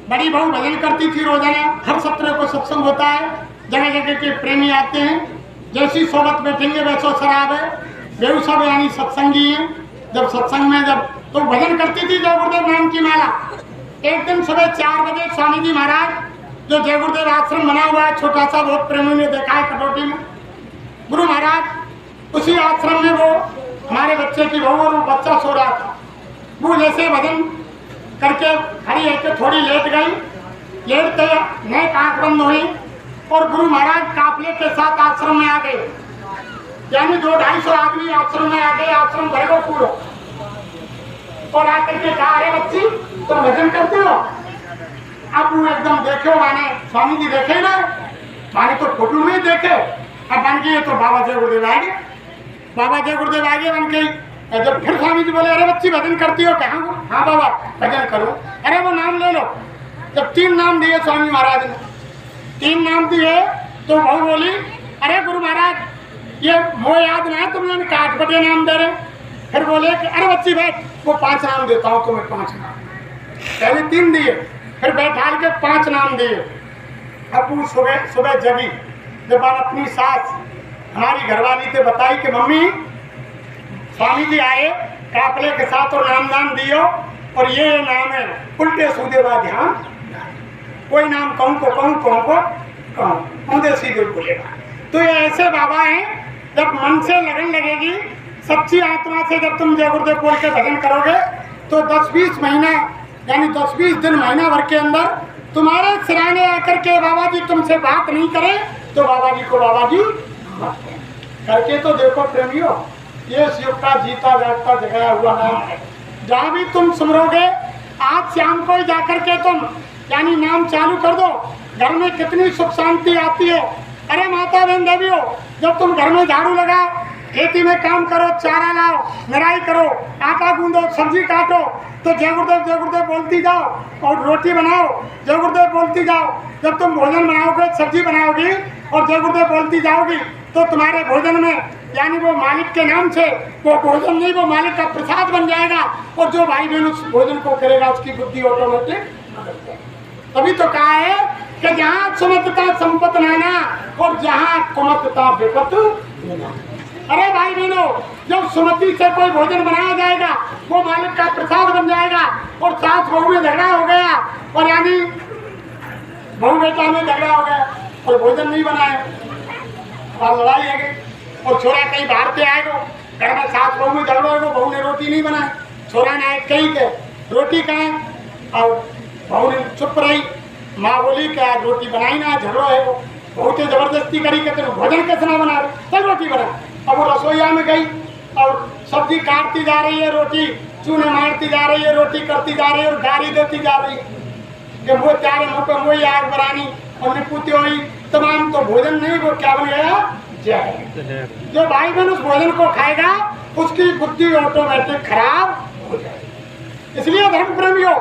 बड़ी बहू भजन करती थी रोजाना, हर सत्र को सत्संग होता है, जगह जगह के प्रेमी आते हैं, जैसी सोबत बैठेंगे वैसा शराब है, बेहू सब यानी सत्संगी हैं। जब सत्संग में जब तो भजन करती थी जय गुरुदेव नाम की माला। एक दिन सुबह 4 बजे स्वामी जी महाराज, जो जय गुरुदेव आश्रम बना हुआ है छोटा सा, बहुत प्रेमियों ने देखा है कटौती में, गुरु महाराज उसी आश्रम में वो हमारे बच्चे की बहू और वो बच्चा सो रहा था। वो जैसे भजन करके खड़ी है थोड़ी लेट गई, लेटते नेक आंख बंद हुई और गुरु महाराज काफले के साथ आश्रम में आ गए। यानी 200-250 आदमी आश्रम में आ गए, आश्रम भर को पूरा, और आकर के कहा, अरे बच्ची तुम भजन करते हो? अब वो एकदम देखे, माने स्वामी जी देखे ना, माने तो फोटो में देखे, अब बन गई तो बाबा जय गुरुदेव आएंगे। बाबा जय गुरुदेव आगे बन गई। जब फिर स्वामी जी बोले अरे बच्ची भजन करती हो कहाँ हो? हाँ बाबा भजन करो। अरे वो नाम ले लो। जब 3 नाम दिए स्वामी महाराज ने, 3 नाम दिए तो बहू बोली अरे गुरु महाराज ये वो याद ना है, तुमने 8 बटे नाम दे रहे। फिर बोले कि अरे बच्ची बैठ, वो 5 नाम देता हूँ तुम्हें, 5 नाम। पहले 3 दिए, फिर बैठाल के 5 नाम दिए। अब वो सुबह सुबह जगी, जब अपनी सास हमारी घरवाली से बताई कि मम्मी स्वामी जी आए काफले के साथ और नाम दियो और ये नाम है उल्टे सूदे बा ध्यान, कोई नाम कहूँ को कहूँ ऊँधे सीधे बोलेगा। तो ये ऐसे बाबा हैं, जब मन से लगन लगेगी, सच्ची आत्मा से जब तुम जय गुरुदेव बोल के भजन करोगे तो 10-20 महीना यानी 10-20 दिन महीना भर के अंदर तुम्हारे सिराने आकर के बाबा जी तुमसे बात नहीं करे तो बाबा जी को बाबा जी करके तो देखो प्रेमियों, ये शिव का जीता जागता जगाया हुआ नाम है। जहाँ भी तुम सुमरोगे, आज शाम को ही जाकर के तुम यानी नाम चालू कर दो, घर में कितनी सुख शांति आती है। अरे माता बहन देवियों, जब तुम घर में झाड़ू लगाओ, खेती में काम करो, चारा लाओ, निराई करो, आटा गूंदो, सब्जी काटो, तो जय गुरुदेव बोलती जाओ और रोटी बनाओ, जय गुरुदेव बोलती जाओ। जब तुम भोजन बनाओगे, सब्जी बनाओगी और जय गुरुदेव बोलती जाओगी तो तुम्हारे भोजन में यानी वो मालिक के नाम से वो भोजन नहीं, वो मालिक का प्रसाद बन जाएगा और जो भाई बहन उस भोजन को करेगा उसकी बुद्धि ऑटोमेटिक। तभी तो कहा है कि जहाँ सुमतता संपत नाना और जहाँ कुमतता विपत। अरे भाई बहनों, जब सुमति से कोई भोजन बनाया जाएगा वो मालिक का प्रसाद बन जाएगा और सास बहू में झगड़ा हो गया और यानी बहू बेटा में झगड़ा हो गया और भोजन नहीं बनाया और लड़ाई है गई और छोरा कहीं बाहर पे आएगा, घर में सास बहू में झगड़ा होगा, बहू ने रोटी नहीं बनाई, छोरा ने आए कहीं के रोटी कहाँ और बहू ने चुप रही। माँ बोली कि आज रोटी बनाई ना, झगड़ा है वो बहुत ही जबरदस्ती करी कि तेरे भोजन कैसे ना बना रहे, चल रोटी बना। अब वो रसोईया में गई और सब्जी काटती जा रही है, रोटी चूने मारती जा रही है, रोटी करती जा रही है और गाली देती जा रही है कि वो चारे मुँह पे वही आग बनानी और निपुती हुई तमाम। तो भोजन नहीं, वो क्या बन गया जय। जो भाई बहन उस भोजन को खाएगा उसकी बुद्धि ऑटोमेटिक खराब हो जाएगी। इसलिए धर्म प्रेमियों,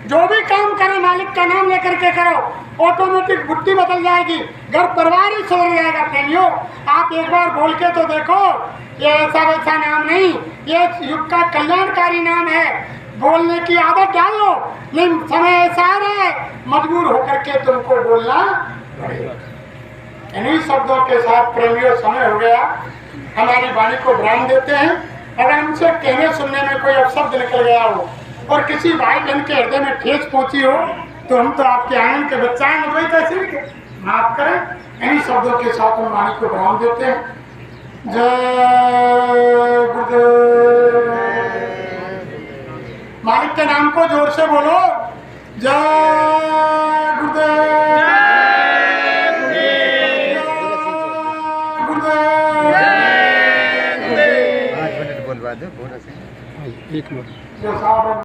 जो भी काम करो मालिक का नाम लेकर के करो, ऑटोमेटिक बुद्धि बदल जाएगी, घर परिवार ही सुधर जाएगा। प्रेमियों, आप एक बार बोल के तो देखो, ये ऐसा वैसा नाम नहीं, ये युग का कल्याणकारी नाम है। बोलने की आदत डाल लो, लेकिन समय ऐसा आ रहा है मजबूर होकर के तुमको बोलना पड़ेगा। इन्हीं शब्दों के साथ प्रेमियों, समय हो गया, हमारी वाणी को विराम देते हैं। अगर हमसे कहने सुनने में कोई अपशब्द निकल गया हो और किसी भाई बहन के हृदय में ठेस पहुंची हो तो हम तो आपके आनंद के बच्चा हैं, मुझे कैसे माफ करें। इन्हीं शब्दों के साथ हम वाणी को विराम देते हैं। जय गुरुदेव। मालिक के नाम को जोर से बोलो, जय गुरुदेव। बोलवा दो, 1 मिनट।